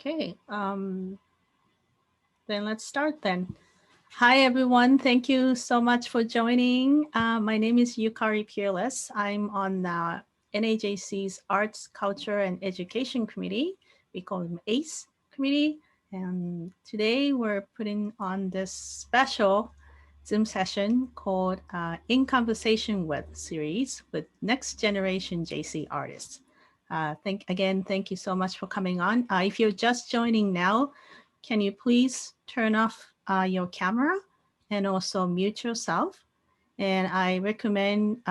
Okay, then let's start then. Hi, everyone. Thank you so much for joining. My name is Yukari Peerless. I'm on the NAJC's Arts, Culture, and Education Committee. We call them ACE Committee. And today we're putting on this special Zoom session called In Conversation With series with Next Generation JC artists. Thank you so much for coming on. If you're just joining now, can you please turn off your camera and also mute yourself? And I recommend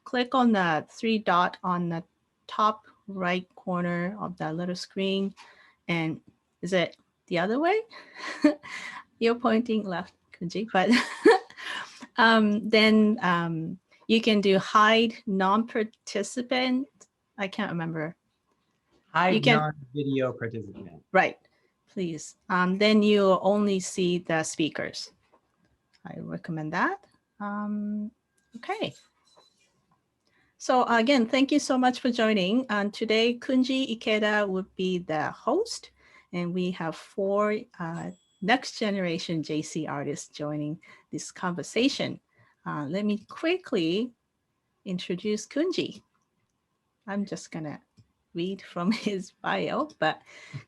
click on the three dot on the top right corner of that little screen. And is it the other way? You're pointing left, Kunji, but then you can do hide non-participant. I can't remember. Hide non-video participant. Right, please. Then you'll only see the speakers. I recommend that. Okay. So again, thank you so much for joining. Today, Kunji Ikeda would be the host, and we have four next generation JC artists joining this conversation. Let me quickly introduce Kunji. I'm just gonna read from his bio, but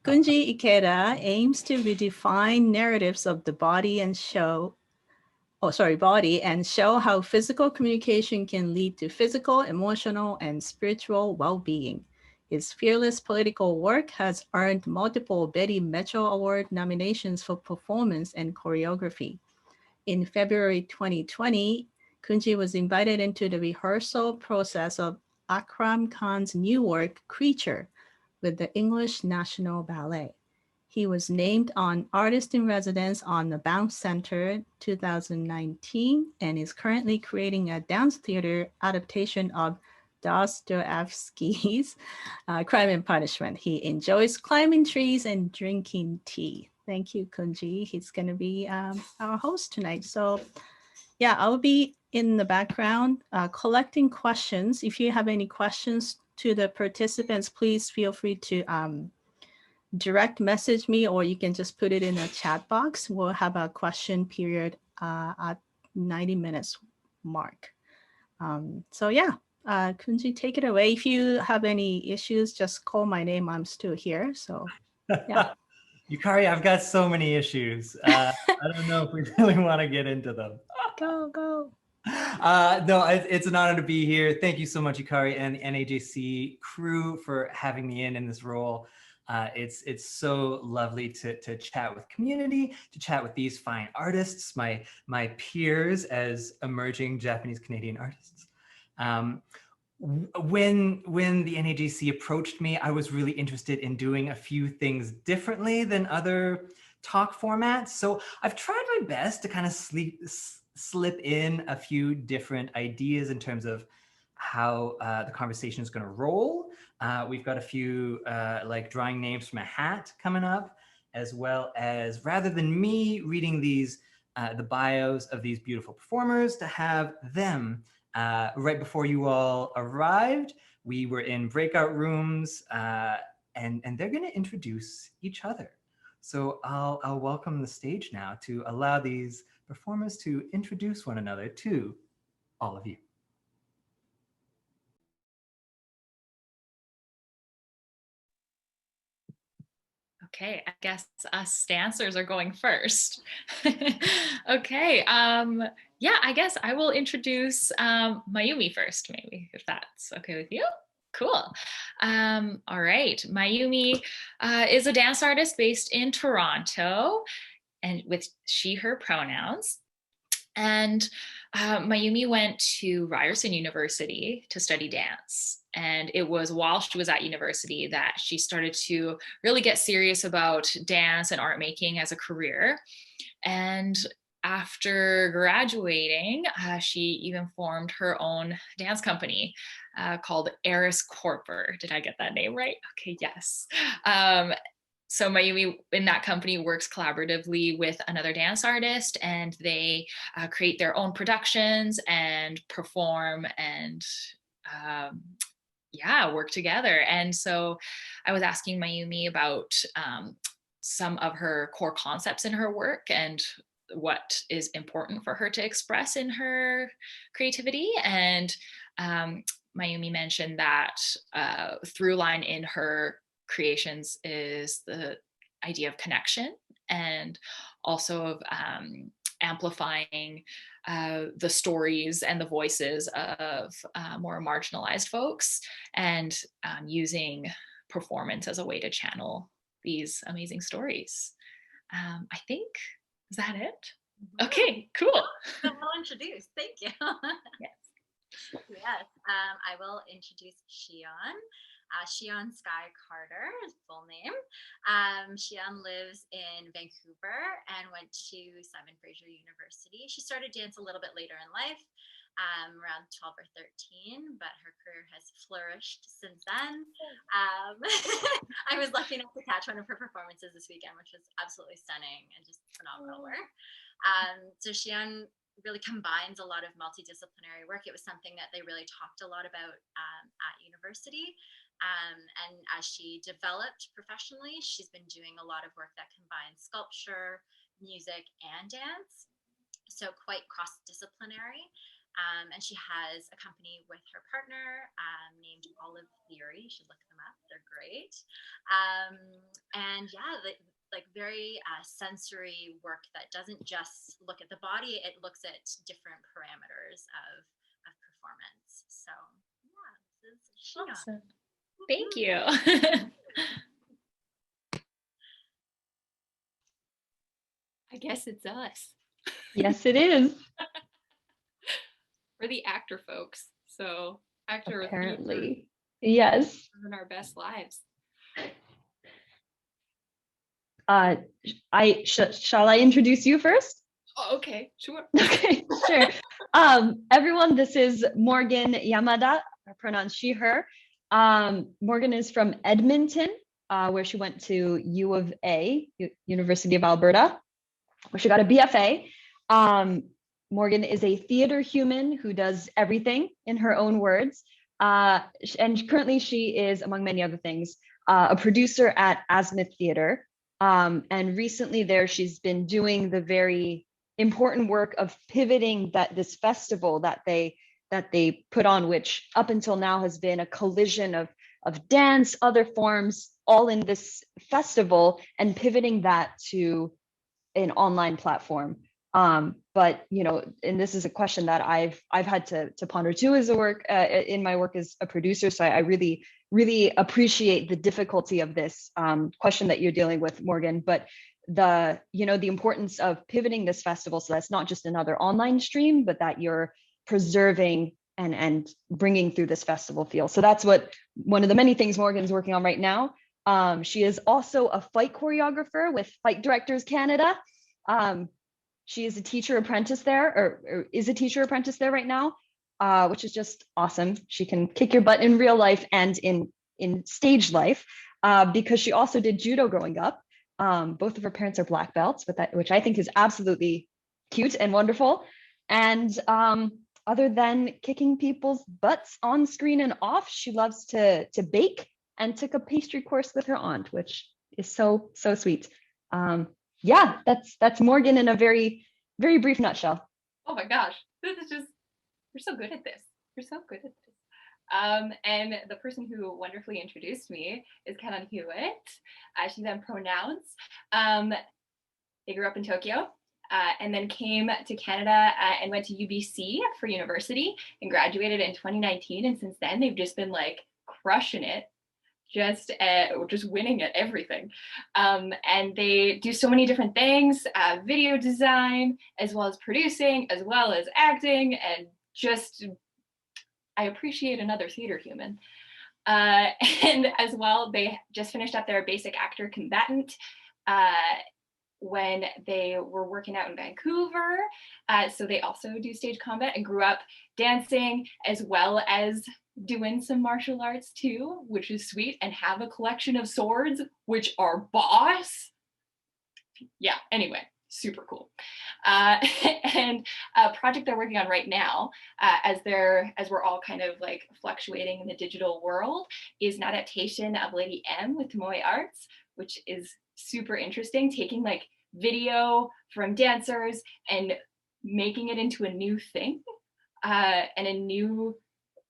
Kunji Ikeda aims to redefine narratives of the body and show how physical communication can lead to physical, emotional, and spiritual well-being. His fearless political work has earned multiple Betty Mitchell Award nominations for performance and choreography. In February 2020, Kunji was invited into the rehearsal process of Akram Khan's new work, Creature, with the English National Ballet. He was named on Artist in Residence on the Banff Center 2019 and is currently creating a dance theater adaptation of Dostoevsky's Crime and Punishment. He enjoys climbing trees and drinking tea. Thank you, Kunji. He's going to be our host tonight. So yeah, I'll be in the background collecting questions. If you have any questions to the participants, please feel free to direct message me, or you can just put it in a chat box. We'll have a question period at 90 minutes mark. So yeah, Kunji, take it away. If you have any issues, just call my name. I'm still here. So yeah. Yukari, I've got so many issues. I don't know if we really want to get into them. Go. No, it's an honor to be here. Thank you so much, Yukari, and the NAJC crew for having me in this role. It's so lovely to chat with community, to chat with these fine artists, my peers as emerging Japanese Canadian artists. When the NAJC approached me, I was really interested in doing a few things differently than other talk formats. So I've tried my best to kind of slip in a few different ideas in terms of how the conversation is going to roll. We've got a few like drawing names from a hat coming up, as well as rather than me reading these the bios of these beautiful performers, to have them right before you all arrived. We were in breakout rooms and they're going to introduce each other. So I'll welcome the stage now to allow these performers to introduce one another to all of you. Okay, I guess us dancers are going first. Okay, yeah, I guess I will introduce Mayumi first, maybe, if that's okay with you. Cool. All right, Mayumi is a dance artist based in Toronto, and with she, her pronouns. And Mayumi went to Ryerson University to study dance. And it was while she was at university that she started to really get serious about dance and art making as a career. And after graduating, she even formed her own dance company called Eris Corper. Did I get that name right? Okay, yes. So Mayumi in that company works collaboratively with another dance artist, and they create their own productions and perform and work together. And so I was asking Mayumi about some of her core concepts in her work and what is important for her to express in her creativity. And Mayumi mentioned that through line in her creations is the idea of connection, and also of amplifying the stories and the voices of more marginalized folks, and using performance as a way to channel these amazing stories. I think, is that it? Okay, cool. Well introduced. Thank you. Yes. Yes. I will introduce Shion. Shion Skye Carter, his full name. Shion lives in Vancouver and went to Simon Fraser University. She started dance a little bit later in life, around 12 or 13, but her career has flourished since then. I was lucky enough to catch one of her performances this weekend, which was absolutely stunning and just phenomenal work. So Shion really combines a lot of multidisciplinary work. It was something that they really talked a lot about at university. And as she developed professionally, she's been doing a lot of work that combines sculpture, music, and dance. So quite cross-disciplinary. And she has a company with her partner named Olive Theory. You should look them up. They're great. And yeah, like very sensory work that doesn't just look at the body, it looks at different parameters of performance. So yeah, this is Shion. Awesome. Thank you. I guess it's us. Yes, it is. We're the actor folks. So actor Apparently. Yes. in our best lives. Shall I introduce you first? Oh, okay, sure. Okay, sure. Everyone, this is Morgan Yamada, pronounced she, her. Morgan is from Edmonton, where she went to U of A, University of Alberta, where she got a BFA. Morgan is a theater human who does everything in her own words. And currently she is, among many other things, a producer at Azimuth Theater. And recently there, she's been doing the very important work of pivoting this festival that they put on, which up until now has been a collision of dance, other forms, all in this festival, and pivoting that to an online platform. But and this is a question that I've had to ponder too as a work in my work as a producer. So I really appreciate the difficulty of this question that you're dealing with, Morgan. But the importance of pivoting this festival, so that's not just another online stream, but that you're preserving and bringing through this festival feel. So that's one of the many things Morgan's working on right now. She is also a fight choreographer with Fight Directors Canada. She is a teacher apprentice there, or is a teacher apprentice there right now, which is just awesome. She can kick your butt in real life and in stage life, because she also did judo growing up. Both of her parents are black belts, which I think is absolutely cute and wonderful. And other than kicking people's butts on screen and off, she loves to bake and took a pastry course with her aunt, which is so sweet. Yeah, that's Morgan in a very, very brief nutshell. Oh my gosh, this is just, we're so good at this. We're so good at this. And the person who wonderfully introduced me is Kanon Hewitt. She's on pronouns. They grew up in Tokyo, and then came to Canada and went to UBC for university and graduated in 2019. And since then, they've just been like crushing it. Just winning at everything. And they do so many different things, video design, as well as producing, as well as acting, and just, I appreciate another theater human. And as well, they just finished up their basic actor combatant when they were working out in Vancouver. So they also do stage combat and grew up dancing, as well as doing some martial arts too, which is sweet, and have a collection of swords, which are boss. Yeah, anyway, super cool. And a project they're working on right now, as we're all kind of like fluctuating in the digital world, is an adaptation of Lady M with Tomoe Arts, which is super interesting, taking like video from dancers and making it into a new thing, and a new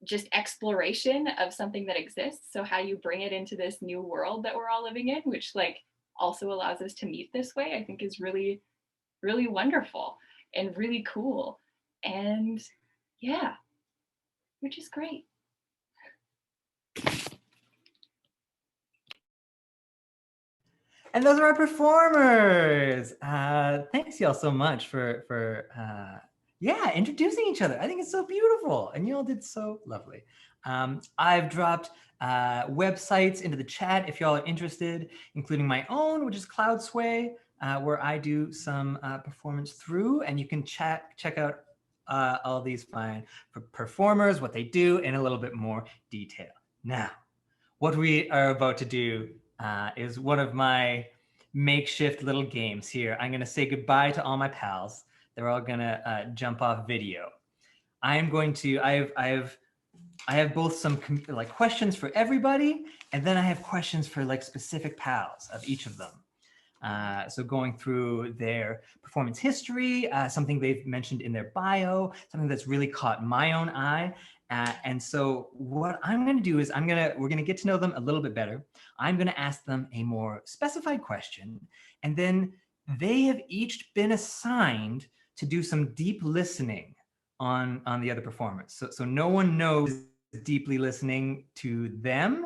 just exploration of something that exists. So how you bring it into this new world that we're all living in, which like also allows us to meet this way, I think is really, really wonderful and really cool. And yeah, which is great. And those are our performers. Thanks y'all so much for introducing each other. I think it's so beautiful, and you all did so lovely. I've dropped websites into the chat if y'all are interested, including my own, which is CloudSway, where I do some performance through, and you can check out all these fine performers, what they do in a little bit more detail. Now, what we are about to do is one of my makeshift little games here. I'm gonna say goodbye to all my pals. They're all gonna jump off video. I have both some like questions for everybody, and then I have questions for like specific pals of each of them. So going through their performance history, something they've mentioned in their bio, something that's really caught my own eye. And so what I'm going to do is we're going to get to know them a little bit better. I'm going to ask them a more specified question, and then they have each been assigned to do some deep listening on the other performers. So no one knows deeply listening to them,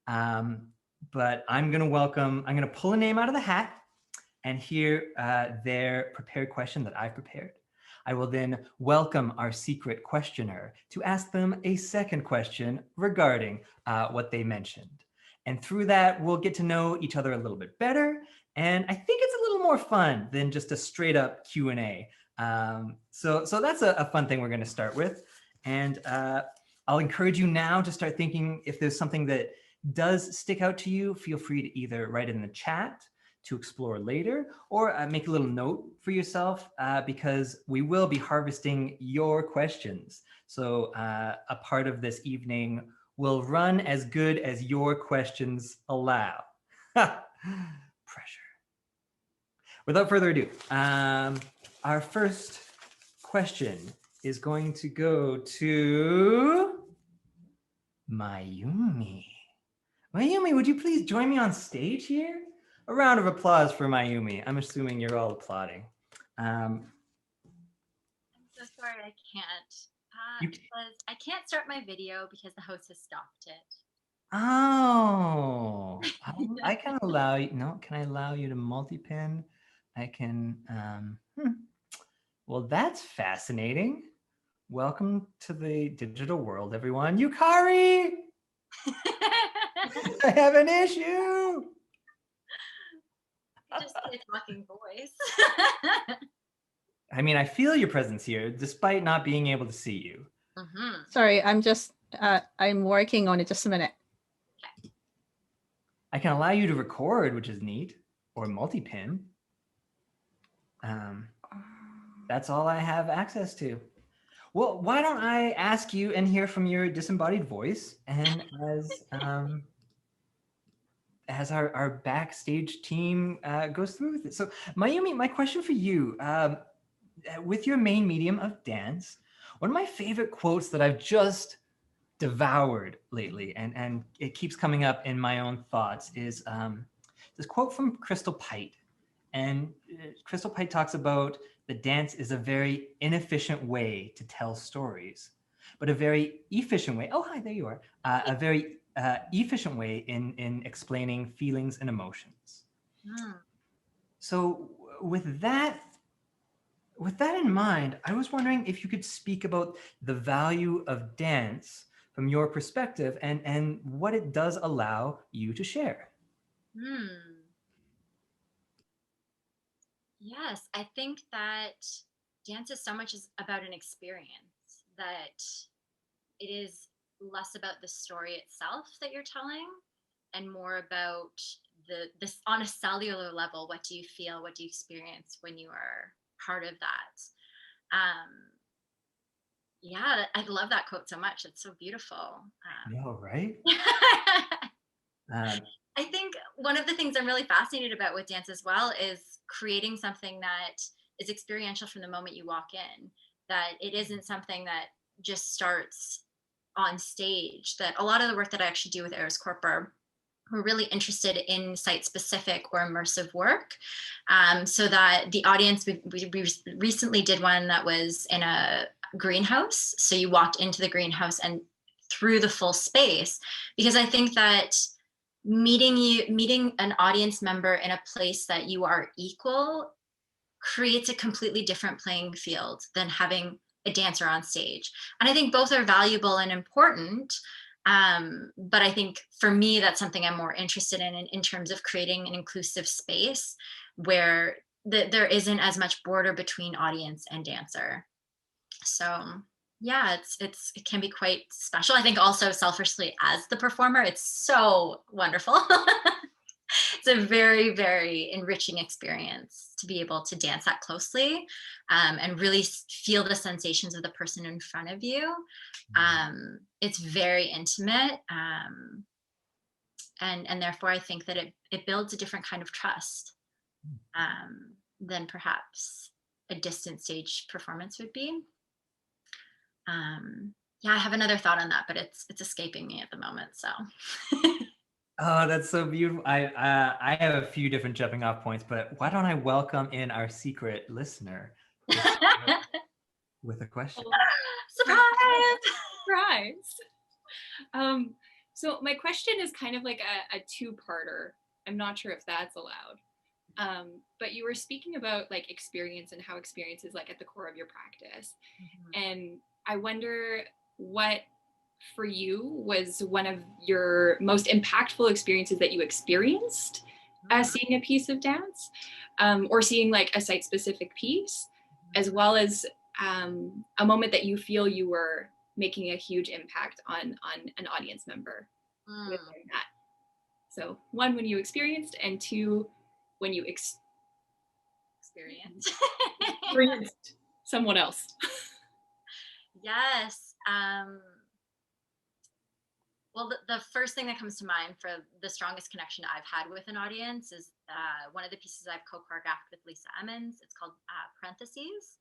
but I'm going to pull a name out of the hat and hear their prepared question that I've prepared. I will then welcome our secret questioner to ask them a second question regarding what they mentioned. And through that, we'll get to know each other a little bit better. And I think it's a little more fun than just a straight up Q&A. So that's a fun thing we're going to start with. And I'll encourage you now to start thinking if there's something that does stick out to you, feel free to either write it in the chat to explore later, or make a little note for yourself, because we will be harvesting your questions. So a part of this evening will run as good as your questions allow. Pressure. Without further ado, our first question is going to go to Mayumi. Mayumi, would you please join me on stage here? A round of applause for Mayumi. I'm assuming you're all applauding. I'm so sorry I can't. Because I can't start my video because the host has stopped it. Oh, I can allow you. No, can I allow you to multi-pin? I can. Well, that's fascinating. Welcome to the digital world, everyone. Yukari! I have an issue. Just a talking voice. I mean, I feel your presence here, despite not being able to see you. Mm-hmm. Sorry, I'm working on it. Just a minute. Okay. I can allow you to record, which is neat, or multi-pin. That's all I have access to. Well, why don't I ask you and hear from your disembodied voice, and as our backstage team goes through with it. So Mayumi, my question for you, with your main medium of dance, one of my favorite quotes that I've just devoured lately, and it keeps coming up in my own thoughts, is this quote from Crystal Pite. And Crystal Pite talks about the dance is a very inefficient way to tell stories, but a very efficient way. Oh, hi, there you are. A very efficient way in explaining feelings and emotions. So with that in mind, I was wondering if you could speak about the value of dance from your perspective and what it does allow you to share. Yes, I think that dance is so much about an experience, that it is less about the story itself that you're telling and more about this on a cellular level, what do you feel, what do you experience when you are part of that? Yeah, I love that quote so much. It's so beautiful. No, right? Um, I think one of the things I'm really fascinated about with dance as well is creating something that is experiential from the moment you walk in, that it isn't something that just starts on stage. That a lot of the work that I actually do with Eris Corpor, we're really interested in site-specific or immersive work, so that the audience, we recently did one that was in a greenhouse. So you walked into the greenhouse and through the full space, because I think that meeting an audience member in a place that you are equal creates a completely different playing field than having a dancer on stage. And I think both are valuable and important. But I think for me, that's something I'm more interested in terms of creating an inclusive space where there isn't as much border between audience and dancer. So yeah, it can be quite special. I think also selfishly as the performer, it's so wonderful. It's a very, very enriching experience to be able to dance that closely, and really feel the sensations of the person in front of you. It's very intimate, and therefore I think that it builds a different kind of trust than perhaps a distant stage performance would be. Yeah, I have another thought on that, but it's escaping me at the moment. So. Oh, that's so beautiful. I have a few different jumping off points, but why don't I welcome in our secret listener with a question? Surprise! Surprise! So my question is kind of like a two-parter. I'm not sure if that's allowed. But you were speaking about like experience and how experience is like at the core of your practice. Mm-hmm. And I wonder what for you was one of your most impactful experiences that you experienced seeing a piece of dance, or seeing like a site-specific piece, as well as a moment that you feel you were making a huge impact on an audience member within that. So one, when you experienced, and two, when you experienced someone else. Yes. Well, the first thing that comes to mind for the strongest connection I've had with an audience is one of the pieces I've co-choreographed with Lisa Emmons. It's called Parentheses.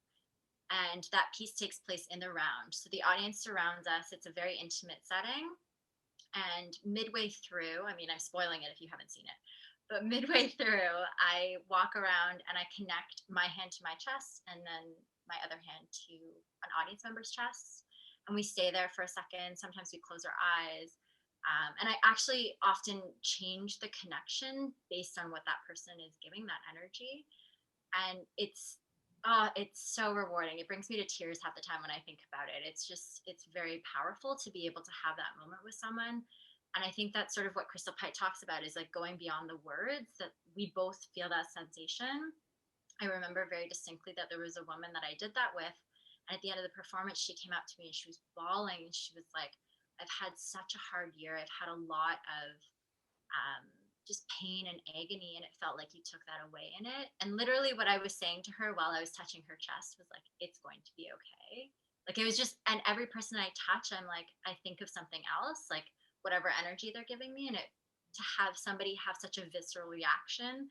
And that piece takes place in the round. So the audience surrounds us. It's a very intimate setting. And midway through, I mean, I'm spoiling it if you haven't seen it, but midway through, I walk around and I connect my hand to my chest and then my other hand to an audience member's chest. And we stay there for a second. Sometimes we close our eyes. And I actually often change the connection based on what that person is giving, that energy. And it's so rewarding. It brings me to tears half the time when I think about it. It's very powerful to be able to have that moment with someone. And I think that's sort of what Crystal Pite talks about, is like going beyond the words, that we both feel that sensation. I remember very distinctly that there was a woman that I did that with. And at the end of the performance, she came up to me and she was bawling. And she was like, I've had such a hard year. I've had a lot of just pain and agony, and it felt like you took that away in it. And literally what I was saying to her while I was touching her chest was like, it's going to be okay. Like it was just, and every person I touch, I'm like, I think of something else, like whatever energy they're giving me. And to have somebody have such a visceral reaction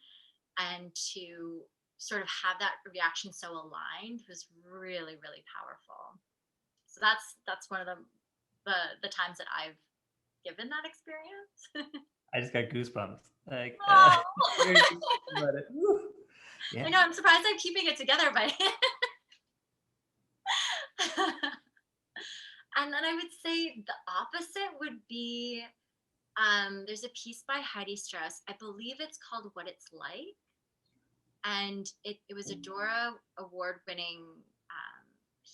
and to sort of have that reaction so aligned was really, really powerful. So that's one of the times that I've given that experience. I just got goosebumps. Like, yeah. I know, I'm surprised I'm keeping it together, but and then I would say the opposite would be there's a piece by Heidi Strauss. I believe it's called What It's Like. And it was a Dora award-winning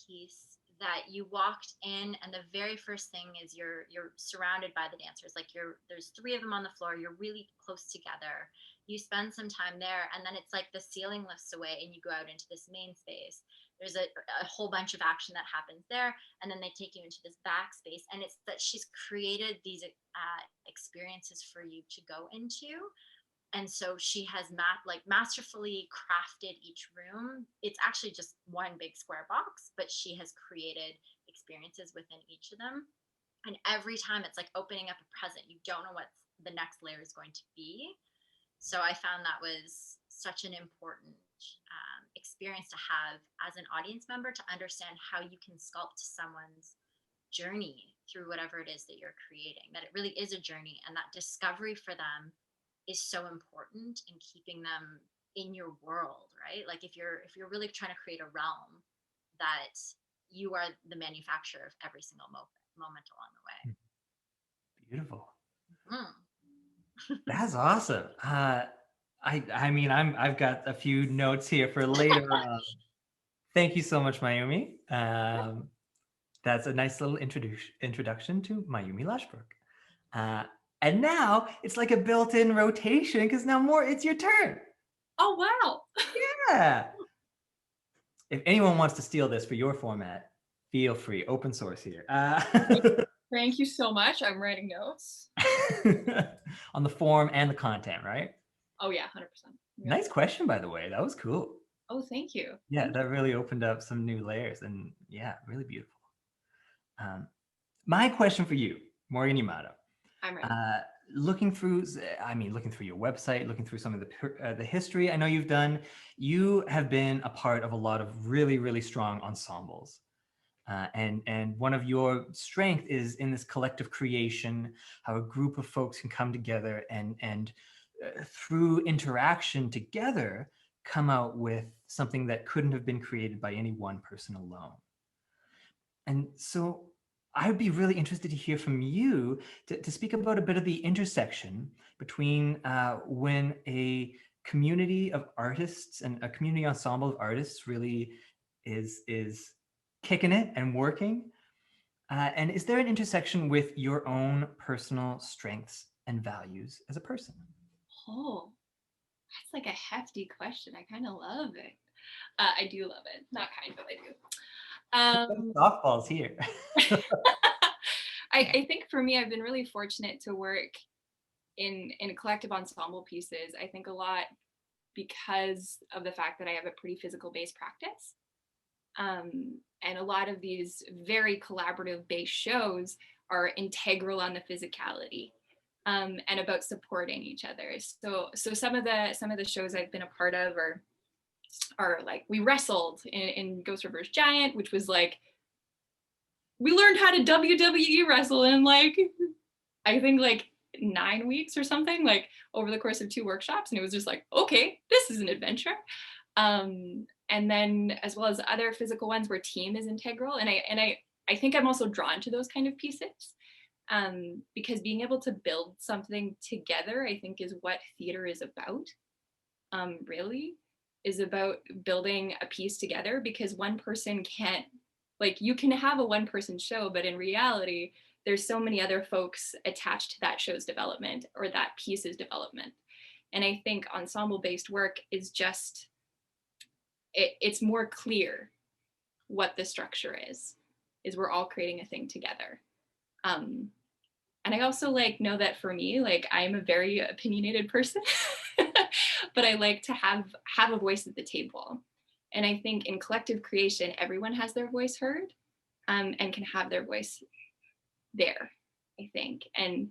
piece that you walked in, and the very first thing is you're surrounded by the dancers. Like there's 3 of them on the floor. You're really close together. You spend some time there, and then it's like the ceiling lifts away, and you go out into this main space. There's a whole bunch of action that happens there, and then they take you into this back space. And it's that she's created these experiences for you to go into. And so she has masterfully crafted each room. It's actually just one big square box, but she has created experiences within each of them. And every time it's like opening up a present, you don't know what the next layer is going to be. So I found that was such an important experience to have as an audience member, to understand how you can sculpt someone's journey through whatever it is that you're creating, that it really is a journey, and that discovery for them is so important in keeping them in your world, right? Like if you're really trying to create a realm, that you are the manufacturer of every single moment along the way. Beautiful. Mm. That's awesome. I mean, I've got a few notes here for later. Thank you so much, Mayumi. That's a nice little introduction to Mayumi Lashbrook. And now it's like a built-in rotation, because now it's your turn. Oh, wow. Yeah. If anyone wants to steal this for your format, feel free. Open source here. Thank you so much. I'm writing notes. On the form and the content, right? Oh, yeah, 100%. Yeah. Nice question, by the way. That was cool. Oh, thank you. Yeah, that really opened up some new layers, and yeah, really beautiful. My question for you, Morgan Yamada. I'm ready. Looking through your website, looking through some of the history I know you have been a part of a lot of really, really strong ensembles. And one of your strength is in this collective creation, how a group of folks can come together and through interaction together, come out with something that couldn't have been created by any one person alone. And so I'd be really interested to hear from you to speak about a bit of the intersection between when a community of artists and a community ensemble of artists really is kicking it and working. And is there an intersection with your own personal strengths and values as a person? Oh, that's like a hefty question. I kind of love it. I do love it. Not kind, but I do. Softballs here. I think for me, I've been really fortunate to work in collective ensemble pieces. I think a lot because of the fact that I have a pretty physical-based practice. And a lot of these very collaborative-based shows are integral on the physicality. And about supporting each other. So some of the shows I've been a part of are like, we wrestled in Ghost Reverse Giant, which was like, we learned how to WWE wrestle in like, I think like 9 weeks or something, like over the course of 2 workshops. And it was just like, okay, this is an adventure. And then as well as other physical ones where team is integral. And I think I'm also drawn to those kind of pieces. Because being able to build something together, I think, is what theater is about, really, is about building a piece together, because one person can't, like, you can have a one-person show, but in reality, there's so many other folks attached to that show's development or that piece's development. And I think ensemble-based work is just, it's more clear what the structure is we're all creating a thing together. And I also like know that for me, like I'm a very opinionated person, but I like to have a voice at the table. And I think in collective creation, everyone has their voice heard, and can have their voice there, I think. And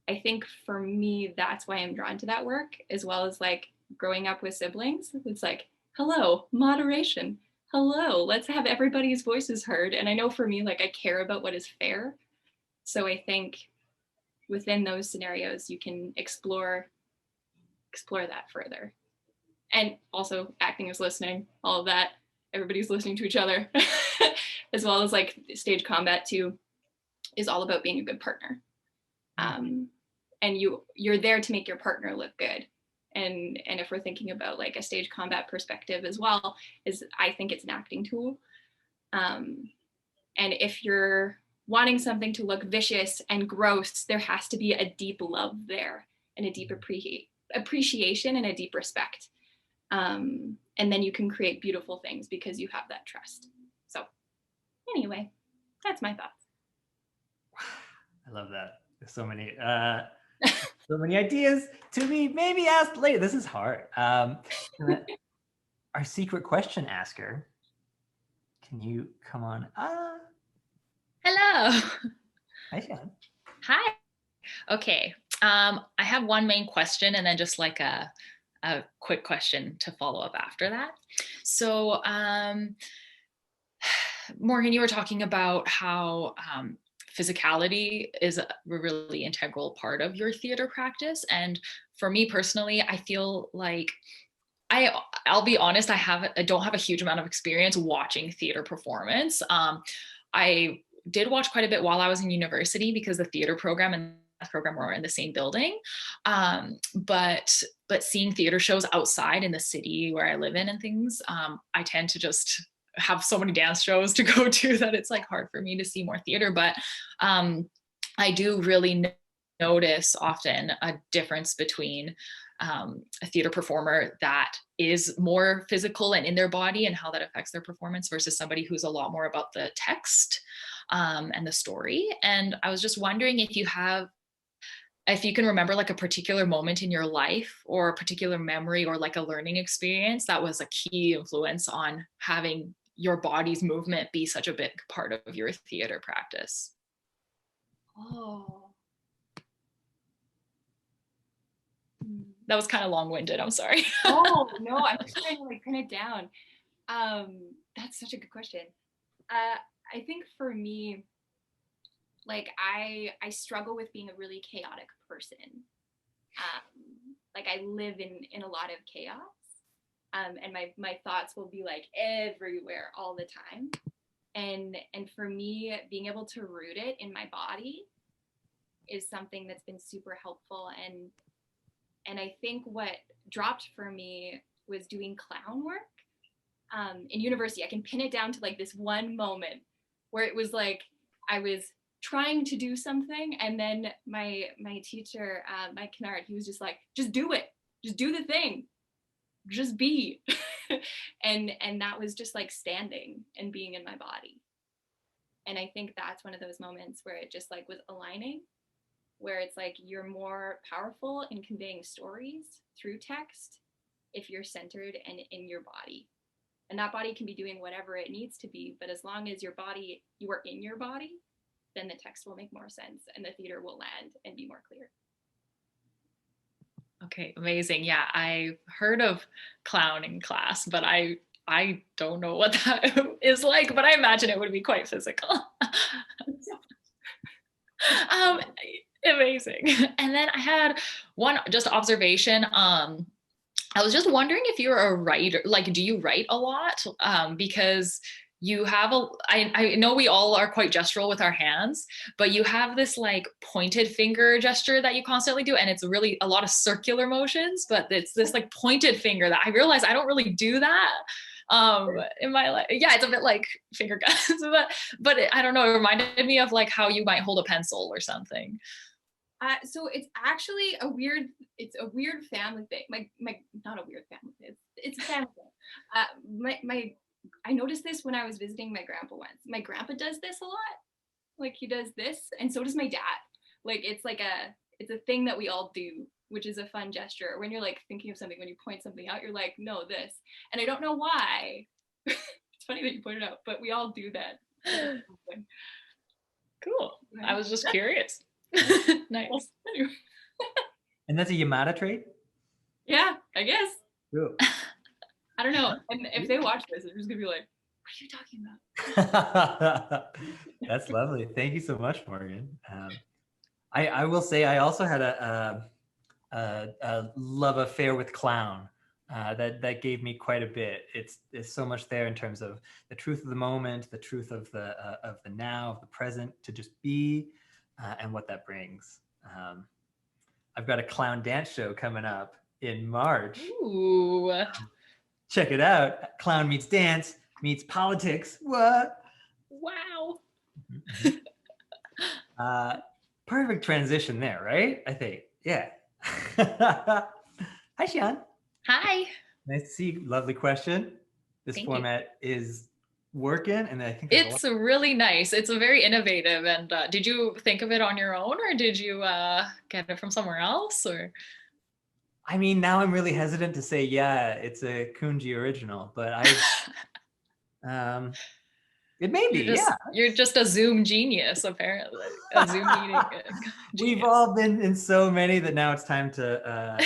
I think for me, that's why I'm drawn to that work, as well as like growing up with siblings. It's like, hello, moderation. Hello, let's have everybody's voices heard. And I know for me, like I care about what is fair. So I think within those scenarios, you can explore that further. And also acting is listening, all of that. Everybody's listening to each other, as well as like stage combat too, is all about being a good partner. And you're there to make your partner look good. And if we're thinking about like a stage combat perspective as well, I think it's an acting tool. And if you're wanting something to look vicious and gross, there has to be a deep love there and a deep appreciation and a deep respect. And then you can create beautiful things because you have that trust. So anyway, that's my thoughts. I love that. There's so many. So many ideas to be maybe asked later. This is hard. Our secret question asker, can you come on? Hello. Hi, Shion. Hi. Okay. I have one main question and then just like a quick question to follow up after that. So, Morgan, you were talking about how physicality is a really integral part of your theater practice. And for me personally, I feel like I'll be honest, I don't have a huge amount of experience watching theater performance. I did watch quite a bit while I was in university because the theater program and math program were in the same building. But seeing theater shows outside in the city where I live in and things, I tend to just have so many dance shows to go to that it's like hard for me to see more theater. But I do really notice often a difference between a theater performer that is more physical and in their body and how that affects their performance versus somebody who's a lot more about the text and the story. And I was just wondering if you can remember like a particular moment in your life or a particular memory or like a learning experience that was a key influence on having your body's movement be such a big part of your theater practice. Oh. That was kind of long-winded. I'm sorry. Oh no, I'm just trying to like pin it down. That's such a good question. I think for me, like I struggle with being a really chaotic person. Like I live in a lot of chaos, and my thoughts will be like everywhere all the time. And for me, being able to root it in my body is something that's been super helpful. And I think what dropped for me was doing clown work. In university, I can pin it down to like this one moment where it was like I was trying to do something, and then my teacher, Mike Kennard, he was just like, just do it, just do the thing, just be. and that was just like standing and being in my body. And I think that's one of those moments where it just like was aligning, where it's like you're more powerful in conveying stories through text if you're centered and in your body. And that body can be doing whatever it needs to be, but as long as you are in your body, then the text will make more sense and the theater will land and be more clear. Okay, amazing. Yeah, I heard of clown in class, but I don't know what that is like, but I imagine it would be quite physical. Amazing. And then I had one just observation. I was just wondering if you're a writer, like, do you write a lot? Because you have I know we all are quite gestural with our hands, but you have this like pointed finger gesture that you constantly do. And it's really a lot of circular motions, but it's this like pointed finger that I realize I don't really do that in my life. Yeah, it's a bit like finger guns, but I don't know, it reminded me of like how you might hold a pencil or something. So it's actually a weird family thing. Not a weird family thing. It's a family thing. I noticed this when I was visiting my grandpa once. My grandpa does this a lot. Like he does this, and so does my dad. Like it's a thing that we all do, which is a fun gesture. When you're like thinking of something, when you point something out, you're like, no, this. And I don't know why. It's funny that you pointed out, but we all do that. Cool. I was just curious. Nice. And that's a Yamada trait? Yeah, I guess. Cool. I don't know. And if they watch this, they're just gonna be like, what are you talking about? That's lovely. Thank you so much, Morgan. I will say I also had a love affair with clown that gave me quite a bit. It's so much there in terms of the truth of the moment, the truth of the now, of the present, to just be, and what that brings. I've got a clown dance show coming up in March. Ooh. Check it out. Clown meets dance meets politics. What? Wow. Perfect transition there, right? I think. Yeah. Hi, Shion. Hi. Nice to see you. Lovely question. This Thank format is work in, and I think there's a lot. It's really nice. It's a very innovative. And did you think of it on your own, or did you get it from somewhere else? Or I mean, now I'm really hesitant to say, yeah, it's a Kunji original, but it may be, yeah. You're just a Zoom genius, apparently. A Zoom meeting genius. We've all been in so many that now it's time to,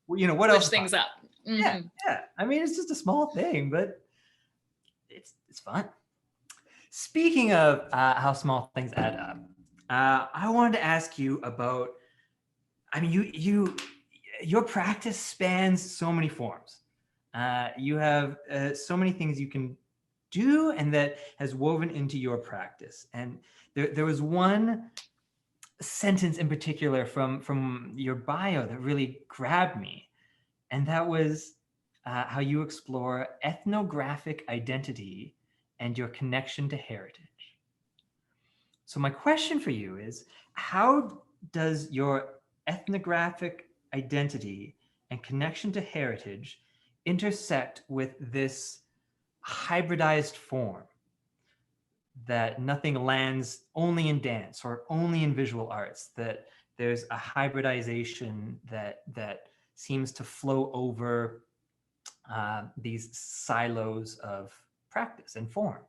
what Switch else? things up. Yeah, yeah. I mean, it's just a small thing, but it's fun. Speaking of how small things add up, I wanted to ask you about. I mean, your practice spans so many forms. You have so many things you can do, and that has woven into your practice. And there was one sentence in particular from your bio that really grabbed me, and that was how you explore ethnographic identity and your connection to heritage. So my question for you is, how does your ethnographic identity and connection to heritage intersect with this hybridized form that nothing lands only in dance or only in visual arts, that there's a hybridization that seems to flow over these silos of practice and form?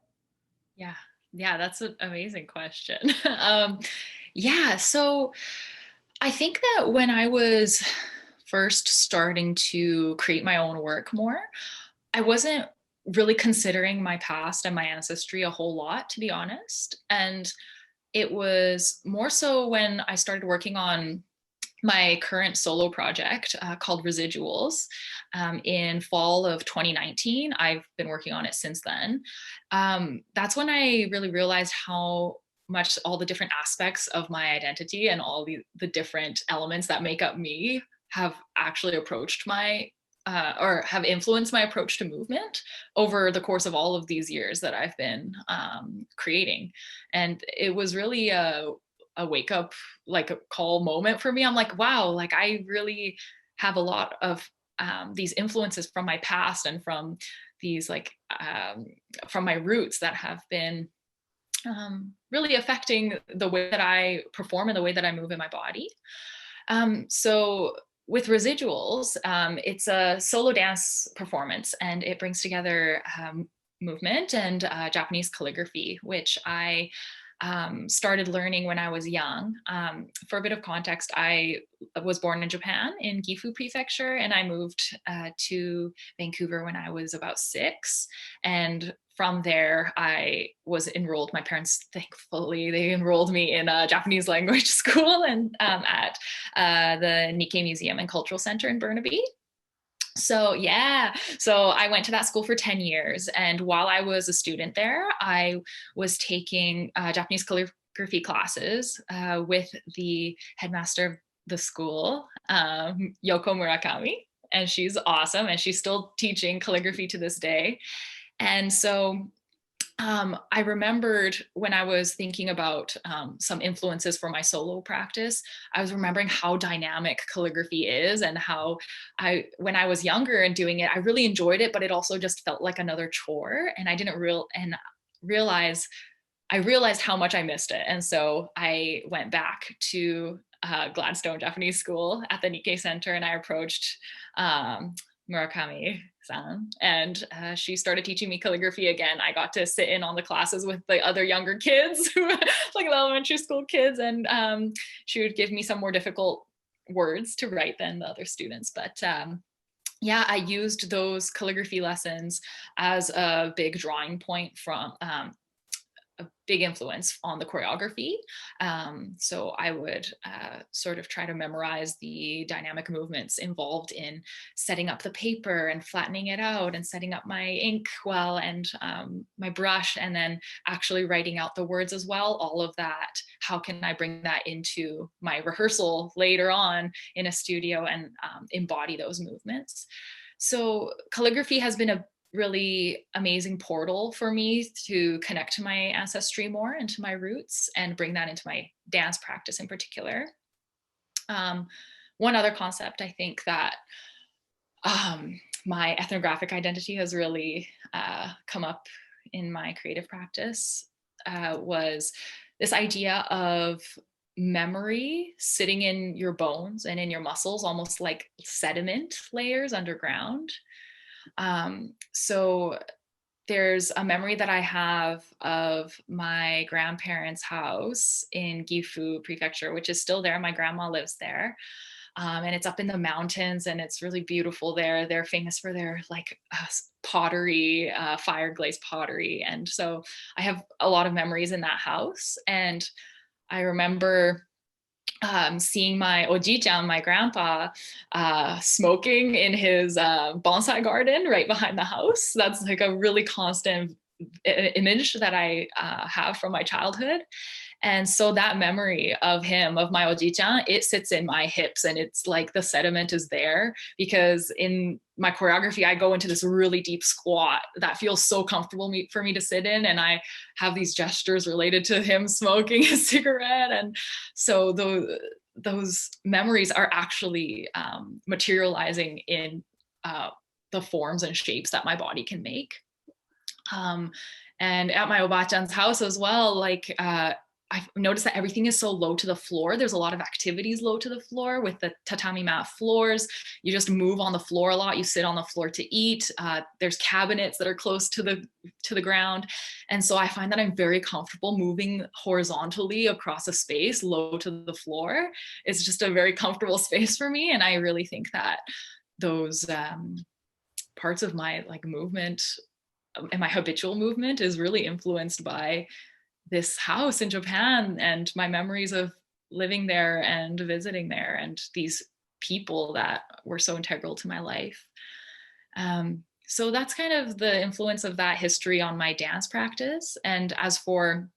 Yeah, that's an amazing question. Yeah, so I think that when I was first starting to create my own work more, I wasn't really considering my past and my ancestry a whole lot, to be honest. And it was more so when I started working on my current solo project called Residuals in fall of 2019. I've been working on it since then. That's when I really realized how much all the different aspects of my identity and all the different elements that make up me have actually approached my or have influenced my approach to movement over the course of all of these years that I've been creating. And it was really a wake up, like a call moment for me. I'm like, wow, like I really have a lot of these influences from my past and from these from my roots that have been really affecting the way that I perform and the way that I move in my body. So with Residuals, it's a solo dance performance, and it brings together movement and Japanese calligraphy, which I started learning when I was young. For a bit of context, I was born in Japan in Gifu Prefecture, and I moved to Vancouver when I was about 6. And from there, I was enrolled. My parents, thankfully, they enrolled me in a Japanese language school and at the Nikkei Museum and Cultural Center in Burnaby. So I went to that school for 10 years. And while I was a student there, I was taking Japanese calligraphy classes with the headmaster of the school, Yoko Murakami. And she's awesome. And she's still teaching calligraphy to this day. And so I remembered when I was thinking about some influences for my solo practice, I was remembering how dynamic calligraphy is, and how when I was younger and doing it, I really enjoyed it, but it also just felt like another chore. And I didn't realize how much I missed it. And so I went back to Gladstone Japanese School at the Nikkei Center, and I approached Murakami-san, and she started teaching me calligraphy again. I got to sit in on the classes with the other younger kids, like the elementary school kids, and she would give me some more difficult words to write than the other students. But I used those calligraphy lessons as a big drawing point from a big influence on the choreography. So I would sort of try to memorize the dynamic movements involved in setting up the paper and flattening it out and setting up my ink well and my brush, and then actually writing out the words as well. All of that, how can I bring that into my rehearsal later on in a studio and embody those movements? So calligraphy has been a really amazing portal for me to connect to my ancestry more and to my roots and bring that into my dance practice in particular. One other concept I think that my ethnographic identity has really come up in my creative practice was this idea of memory sitting in your bones and in your muscles, almost like sediment layers underground. So there's a memory that I have of my grandparents' house in Gifu Prefecture, which is still there. My grandma lives there. And it's up in the mountains and it's really beautiful there. They're famous for their like pottery, fire glazed pottery. And so I have a lot of memories in that house. And I remember seeing my oji-chan, my grandpa, smoking in his bonsai garden right behind the house. That's like a really constant image that I have from my childhood. And so that memory of him, of my oji-chan, it sits in my hips, and it's like the sediment is there because in my choreography, I go into this really deep squat that feels so comfortable for me to sit in. And I have these gestures related to him smoking a cigarette. And so those memories are actually materializing in the forms and shapes that my body can make. And at my obachan's house as well, like, I've noticed that everything is so low to the floor. There's a lot of activities low to the floor with the tatami mat floors. You just move on the floor a lot. You sit on the floor to eat. There's cabinets that are close to the ground. And so I find that I'm very comfortable moving horizontally across a space low to the floor. It's just a very comfortable space for me. And I really think that those parts of my like movement and my habitual movement is really influenced by this house in Japan and my memories of living there and visiting there and these people that were so integral to my life. So that's kind of the influence of that history on my dance practice. And as for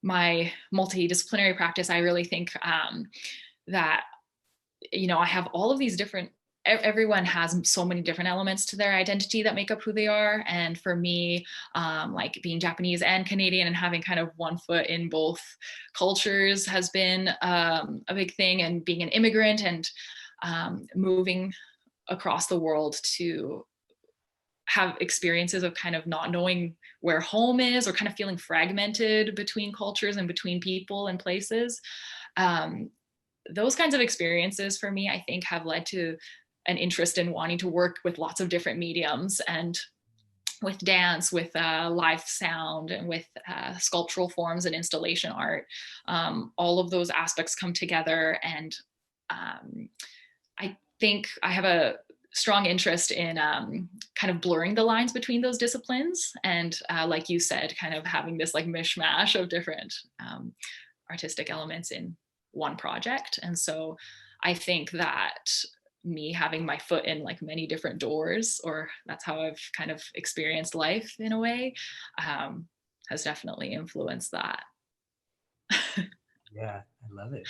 my multidisciplinary practice, I really think that, you know, I have all of these different, everyone has so many different elements to their identity that make up who they are. And for me, like being Japanese and Canadian and having kind of one foot in both cultures has been a big thing. And being an immigrant and moving across the world to have experiences of kind of not knowing where home is or kind of feeling fragmented between cultures and between people and places. Those kinds of experiences for me, I think, have led to an interest in wanting to work with lots of different mediums and with dance, with live sound, and with sculptural forms and installation art. All of those aspects come together, and I think I have a strong interest in kind of blurring the lines between those disciplines. And like you said, kind of having this like mishmash of different artistic elements in one project. And so I think that me having my foot in like many different doors, or that's how I've kind of experienced life in a way, has definitely influenced that. Yeah, I love it.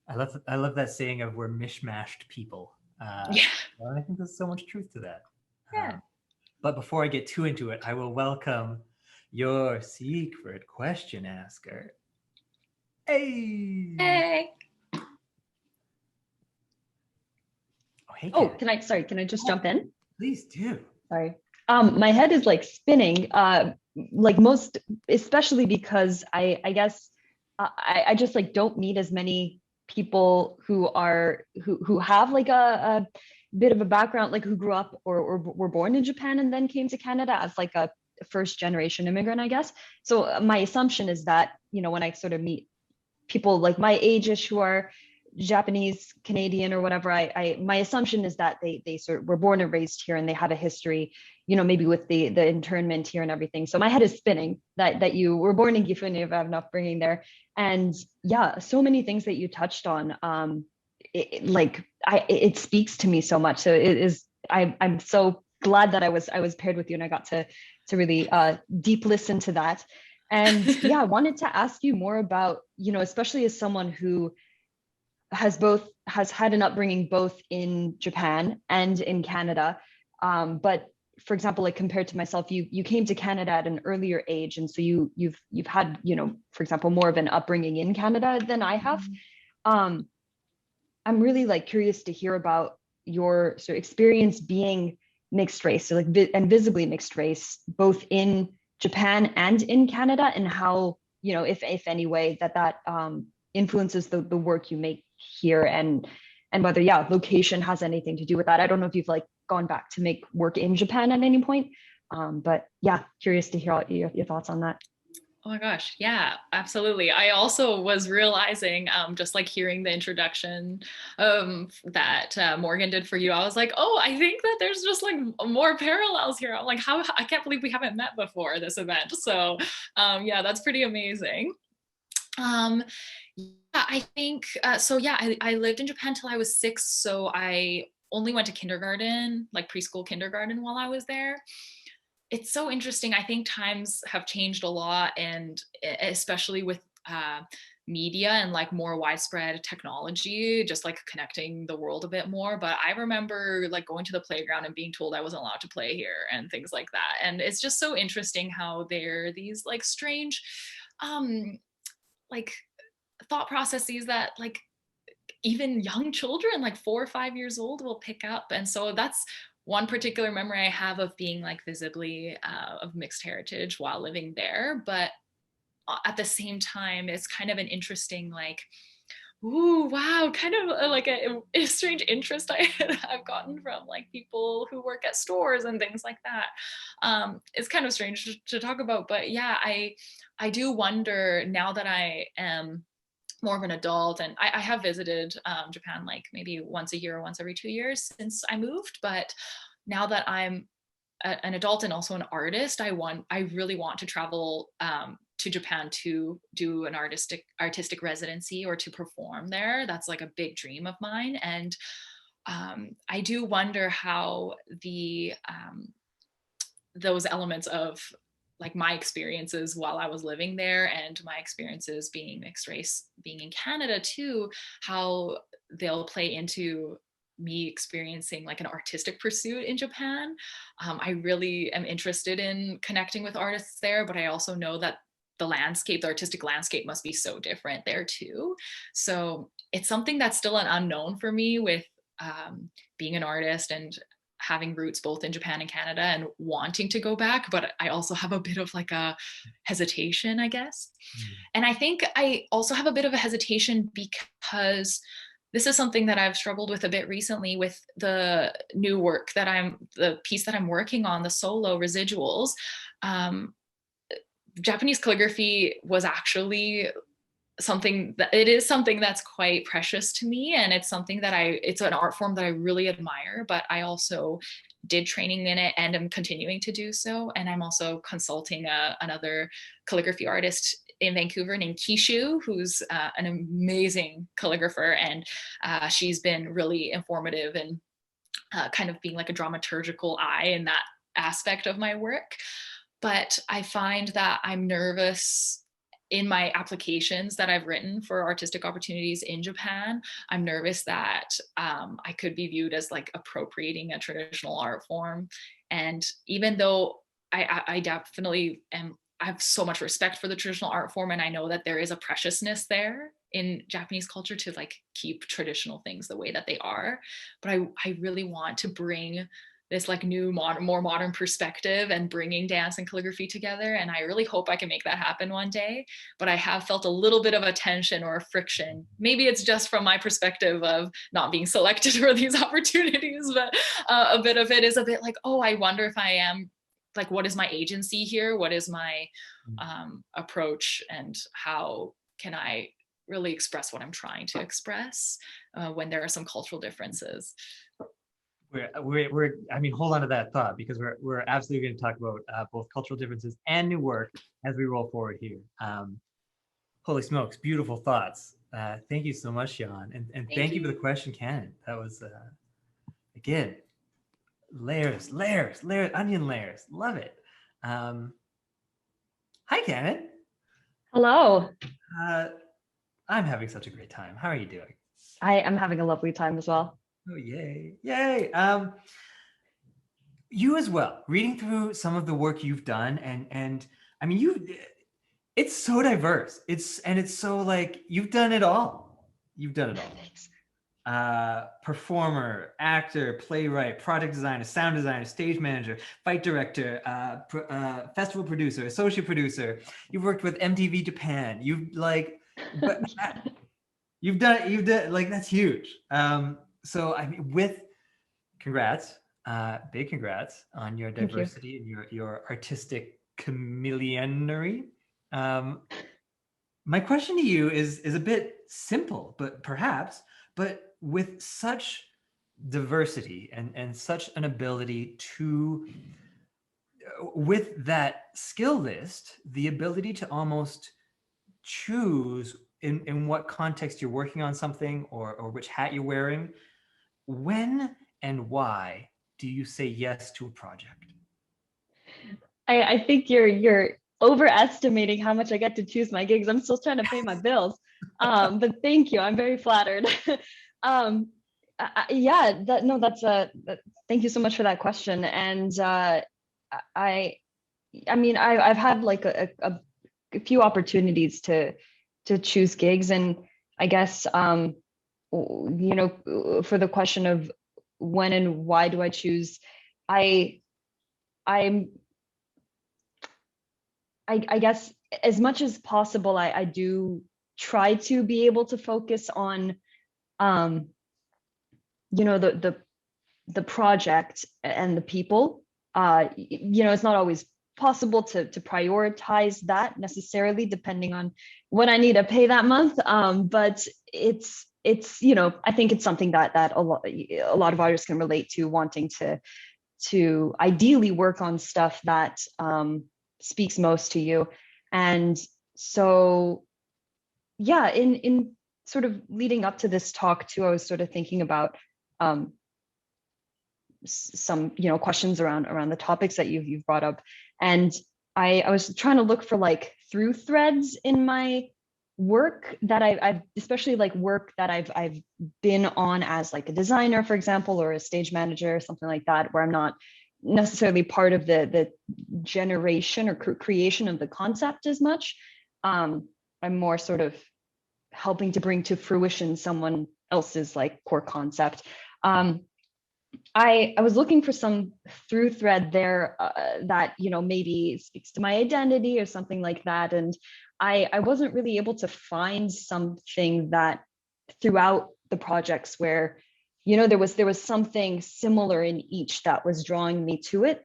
I love that saying of we're mishmashed people. Yeah. Well, I think there's so much truth to that. Yeah. But before I get too into it, I will welcome your secret question asker. Hey. Hey. Oh, can I just jump in? Please do. Sorry. My head is like spinning, like most, especially because I guess I just like don't meet as many people who have like a bit of a background, like who grew up or were born in Japan and then came to Canada as like a first generation immigrant, I guess. So my assumption is that, you know, when I sort of meet people like my age-ish who are Japanese, Canadian, or whatever, my assumption is that they sort of were born and raised here and they have a history, you know, maybe with the internment here and everything. So my head is spinning that you were born in Gifu and you have an upbringing there. And yeah, so many things that you touched on, it speaks to me so much. So it is, I'm so glad that I was paired with you and I got to really deep listen to that. And yeah, I wanted to ask you more about, you know, especially as someone who has had an upbringing both in Japan and in Canada. But for example, like compared to myself, you came to Canada at an earlier age. And so you've had, you know, for example, more of an upbringing in Canada than I have. I'm really like curious to hear about your sort of experience being mixed race, so like and visibly mixed race, both in Japan and in Canada, and how, you know, if any way that influences the work you make here, and whether, yeah, location has anything to do with that. I don't know if you've like gone back to make work in Japan at any point, but yeah, curious to hear your thoughts on that. Oh my gosh, yeah, absolutely. I also was realizing, just like hearing the introduction that Morgan did for you, I was like, oh, I think that there's just like more parallels here. I'm like, how, I can't believe we haven't met before this event. So yeah, that's pretty amazing. Yeah, I think, so yeah, I lived in Japan till I was 6. So I only went to kindergarten, like preschool kindergarten while I was there. It's so interesting. I think times have changed a lot, and especially with media and like more widespread technology, just like connecting the world a bit more. But I remember like going to the playground and being told I wasn't allowed to play here and things like that. And it's just so interesting how there are these like strange like thought processes that like even young children, like 4 or 5 years old, will pick up. And so that's one particular memory I have of being like visibly of mixed heritage while living there. But at the same time, it's kind of an interesting, like, ooh, wow, kind of like a strange interest I've gotten from like people who work at stores and things like that. It's kind of strange to talk about, but yeah, I do wonder now that I am more of an adult, and I have visited Japan like maybe once a year or once every 2 years since I moved, but now that I'm an adult and also an artist, I really want to travel to Japan to do an artistic residency or to perform there. That's like a big dream of mine. And I do wonder how those elements of like my experiences while I was living there and my experiences being mixed race, being in Canada too, how they'll play into me experiencing like an artistic pursuit in Japan. I really am interested in connecting with artists there, but I also know that the artistic landscape must be so different there too. So it's something that's still an unknown for me with being an artist and having roots both in Japan and Canada and wanting to go back, but I also have a bit of like a hesitation, I guess. And I think I also have a bit of a hesitation because this is something that I've struggled with a bit recently with the new work the piece that I'm working on, the solo Residuals. Japanese calligraphy was actually something that's quite precious to me, and it's something that it's an art form that I really admire, but I also did training in it and am continuing to do so. And I'm also consulting another calligraphy artist in Vancouver named Kishu, who's an amazing calligrapher, and she's been really informative and kind of being like a dramaturgical eye in that aspect of my work. But I find that I'm nervous in my applications that I've written for artistic opportunities in Japan. I'm nervous that I could be viewed as like appropriating a traditional art form. And even though I definitely I have so much respect for the traditional art form, and I know that there is a preciousness there in Japanese culture to like keep traditional things the way that they are. But I really want to bring this like new more modern perspective and bringing dance and calligraphy together. And I really hope I can make that happen one day. But I have felt a little bit of a tension or a friction. Maybe it's just from my perspective of not being selected for these opportunities, but a bit of it is a bit like, oh, I wonder if I am, like, what is my agency here? What is my approach, and how can I really express what I'm trying to express when there are some cultural differences? I mean, hold on to that thought, because we're absolutely going to talk about both cultural differences and new work as we roll forward here. Holy smokes, beautiful thoughts. Thank you so much, Shion, and thank you for the question, Kanon. That was again, layers, onion layers. Love it. Hi, Kanon. Hello. I'm having such a great time. How are you doing? I am having a lovely time as well. Oh, yay. You as well, reading through some of the work you've done, and I mean, it's so diverse. It's so like, you've done it all. Thanks. performer, actor, playwright, project designer, sound designer, stage manager, fight director, festival producer, associate producer. You've worked with MTV Japan. But you've done like, that's huge. So I mean, congrats, big congrats on your diversity and your artistic chameleonery. My question to you is a bit simple, but with such diversity and such an ability to, with that skill list, the ability to almost choose in what context you're working on something or which hat you're wearing, when and why do you say yes to a project? I think you're overestimating how much I get to choose my gigs. I'm still trying to pay my bills. But thank you. I'm very flattered. Yeah, thank you so much for that question. And I mean, I've had like a few opportunities to choose gigs, and I guess you know, for the question of when and why do I choose, I guess as much as possible, I do try to be able to focus on, you know, the project and the people. You know, it's not always possible to prioritize that necessarily, depending on what I need to pay that month. But it's you know, I think it's something that a lot of artists can relate to, wanting to ideally work on stuff that speaks most to you. And so yeah, in sort of leading up to this talk too, I was sort of thinking about some, you know, questions around the topics that you've brought up, and I was trying to look for like through threads in my work that I've especially like work that I've been on as like a designer, for example, or a stage manager or something like that, where I'm not necessarily part of the generation or creation of the concept as much. I'm more sort of helping to bring to fruition someone else's like core concept. I was looking for some through thread there that, you know, maybe speaks to my identity or something like that. And I wasn't really able to find something that throughout the projects where, you know, there was something similar in each that was drawing me to it.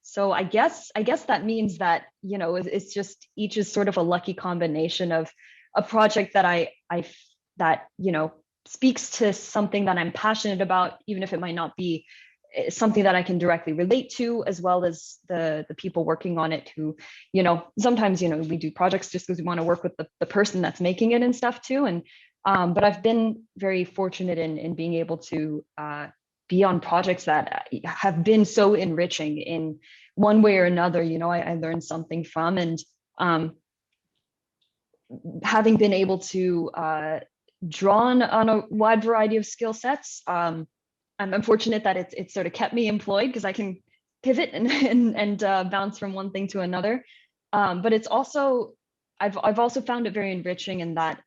So I guess that means that, you know, it's just each is sort of a lucky combination of a project that that, you know, speaks to something that I'm passionate about, even if it might not be something that I can directly relate to, as well as the people working on it who, you know, sometimes, you know, we do projects just because we want to work with the person that's making it and stuff too. And but I've been very fortunate in being able to be on projects that have been so enriching in one way or another. You know, I learned something from, and having been able to draw on a wide variety of skill sets, I'm fortunate that it's sort of kept me employed because I can pivot and bounce from one thing to another. But it's also, I've also found it very enriching in that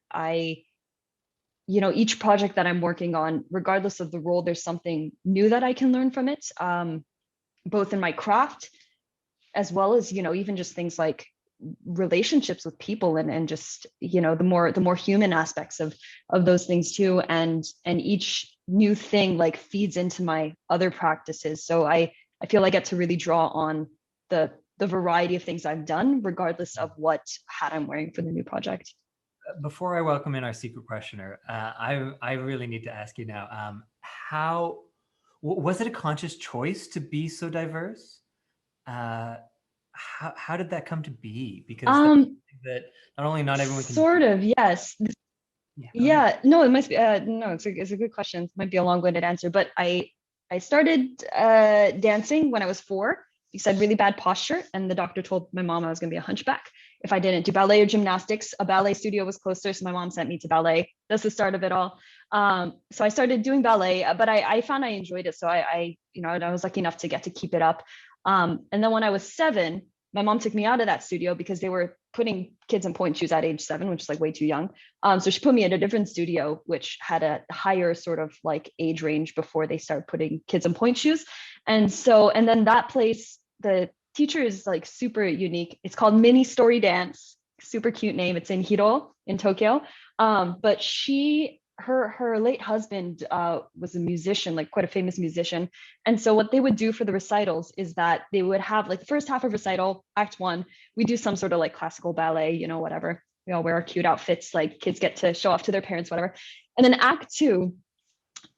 you know, each project that I'm working on, regardless of the role, there's something new that I can learn from it, both in my craft, as well as, you know, even just things like relationships with people and just, you know, the more human aspects of those things too. And each new thing like feeds into my other practices. So I feel I get to really draw on the variety of things I've done, regardless of what hat I'm wearing for the new project. Before I welcome in our secret questioner, I really need to ask you now, how was it a conscious choice to be so diverse? How did that come to be? Because that not only not everyone can sort of, yes. Yeah, no, it must be no, it's a good question. It might be a long-winded answer, but I started dancing when I was 4 because I had really bad posture, and the doctor told my mom I was going to be a hunchback if I didn't do ballet or gymnastics. A ballet studio was closer, so my mom sent me to ballet. That's the start of it all. So I started doing ballet, but I found I enjoyed it, so I you know, I was lucky enough to get to keep it up. And then when I was 7, my mom took me out of that studio because they were putting kids in point shoes at age 7, which is like way too young. So she put me in a different studio, which had a higher sort of like age range before they start putting kids in point shoes. And then that place, the teacher is like super unique. It's called Mini Story Dance, super cute name. It's in Hiro in Tokyo. But her late husband was a musician, like quite a famous musician. And so what they would do for the recitals is that they would have like the first half of recital, act 1, we do some sort of like classical ballet, you know, whatever. We all wear our cute outfits, like kids get to show off to their parents, whatever. And then act 2,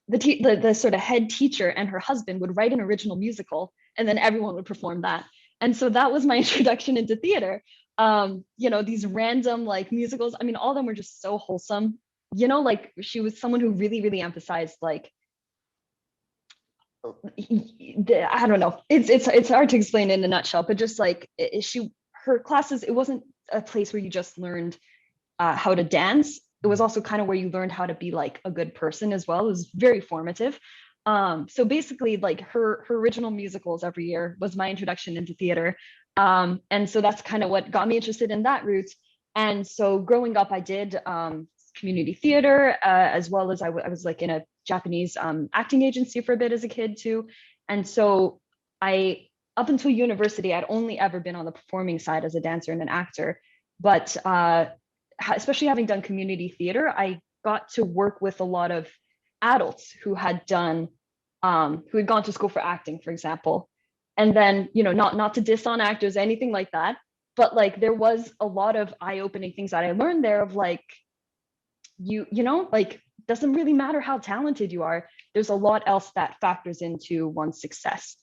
the sort of head teacher and her husband would write an original musical, and then everyone would perform that. And so that was my introduction into theater. You know, these random like musicals, I mean, all of them were just so wholesome. You know, like she was someone who really, really emphasized like, I don't know, it's hard to explain in a nutshell, but just like her classes, it wasn't a place where you just learned how to dance. It was also kind of where you learned how to be like a good person as well. It was very formative. So basically like her original musicals every year was my introduction into theater. And so that's kind of what got me interested in that route. And so growing up, I did community theater, as well as I was like in a Japanese acting agency for a bit as a kid too. And so up until university, I'd only ever been on the performing side as a dancer and an actor. But especially having done community theater, I got to work with a lot of adults who had gone to school for acting, for example. And then, you know, not to diss on actors, anything like that, but like there was a lot of eye-opening things that I learned there of like, you know, like doesn't really matter how talented you are. There's a lot else that factors into one's success,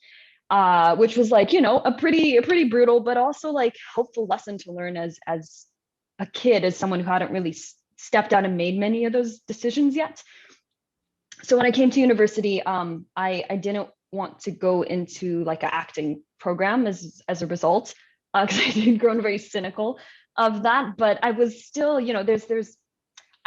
which was like, you know, a pretty brutal, but also like helpful lesson to learn as a kid, as someone who hadn't really stepped out and made many of those decisions yet. So when I came to university, I didn't want to go into like an acting program as a result, because I had grown very cynical of that. But I was still, you know,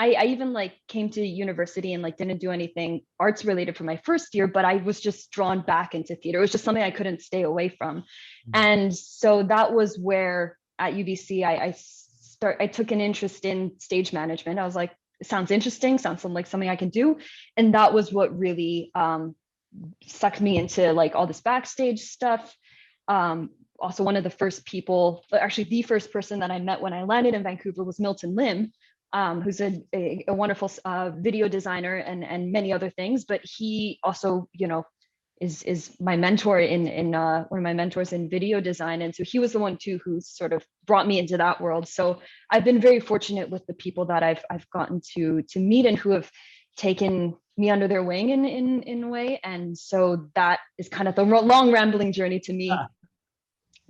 I even like came to university and like didn't do anything arts related for my first year, but I was just drawn back into theater. It was just something I couldn't stay away from. Mm-hmm. And so that was where at UBC, I took an interest in stage management. I was like, it sounds interesting, sounds like something I can do. And that was what really sucked me into like all this backstage stuff. Also one of the first people, actually the first person that I met when I landed in Vancouver was Milton Lim, who's a wonderful video designer and many other things, but he also, you know, is my mentor in one of my mentors in video design. And so he was the one too who sort of brought me into that world. So I've been very fortunate with the people that I've gotten to meet and who have taken me under their wing in a way. And so that is kind of the long rambling journey to me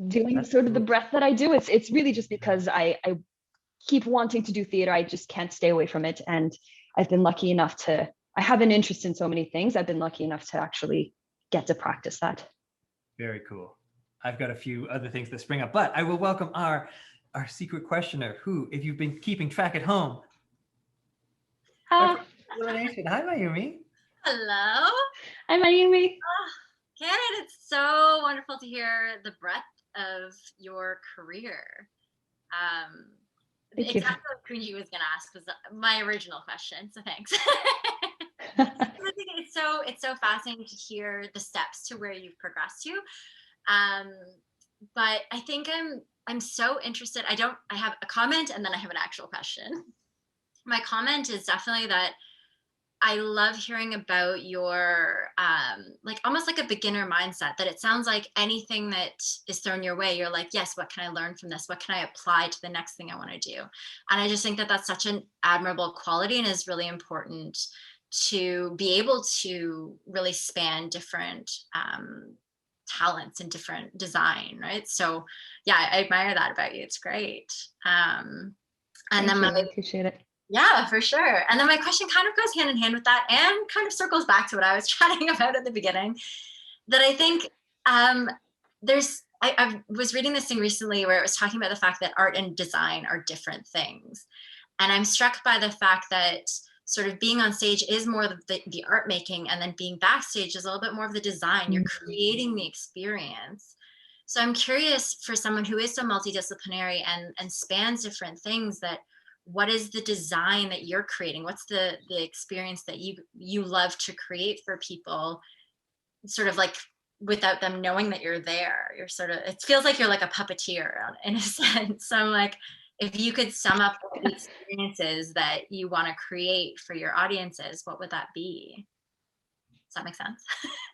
doing sort of the breadth that I do. It's really just because I keep wanting to do theater. I just can't stay away from it. And I've been lucky enough I have an interest in so many things. I've been lucky enough to actually get to practice that. Very cool. I've got a few other things that spring up, but I will welcome our secret questioner who, if you've been keeping track at home. Hi, Mayumi. Hello. Hi, Mayumi. Kanon, it's so wonderful to hear the breadth of your career. Exactly what Kunji was going to ask was my original question, so thanks. I think it's so fascinating to hear the steps to where you've progressed to. But I think I'm so interested. I have a comment and then I have an actual question. My comment is definitely that I love hearing about your like almost like a beginner mindset, that it sounds like anything that is thrown your way, you're like, yes, what can I learn from this? What can I apply to the next thing I want to do? And I just think that that's such an admirable quality and is really important to be able to really span different talents and different design, right? So yeah, I admire that about you. It's great. And then I appreciate it. Yeah, for sure. And then my question kind of goes hand in hand with that and kind of circles back to what I was chatting about at the beginning, that I think I was reading this thing recently where it was talking about the fact that art and design are different things. And I'm struck by the fact that sort of being on stage is more of the art making, and then being backstage is a little bit more of the design. You're creating the experience. So I'm curious, for someone who is so multidisciplinary and spans different things, that what is the design that you're creating? What's the experience that you love to create for people, sort of like without them knowing that you're there? You're sort of, it feels like you're like a puppeteer in a sense. So I'm like, if you could sum up the experiences that you want to create for your audiences, what would that be? Does that make sense?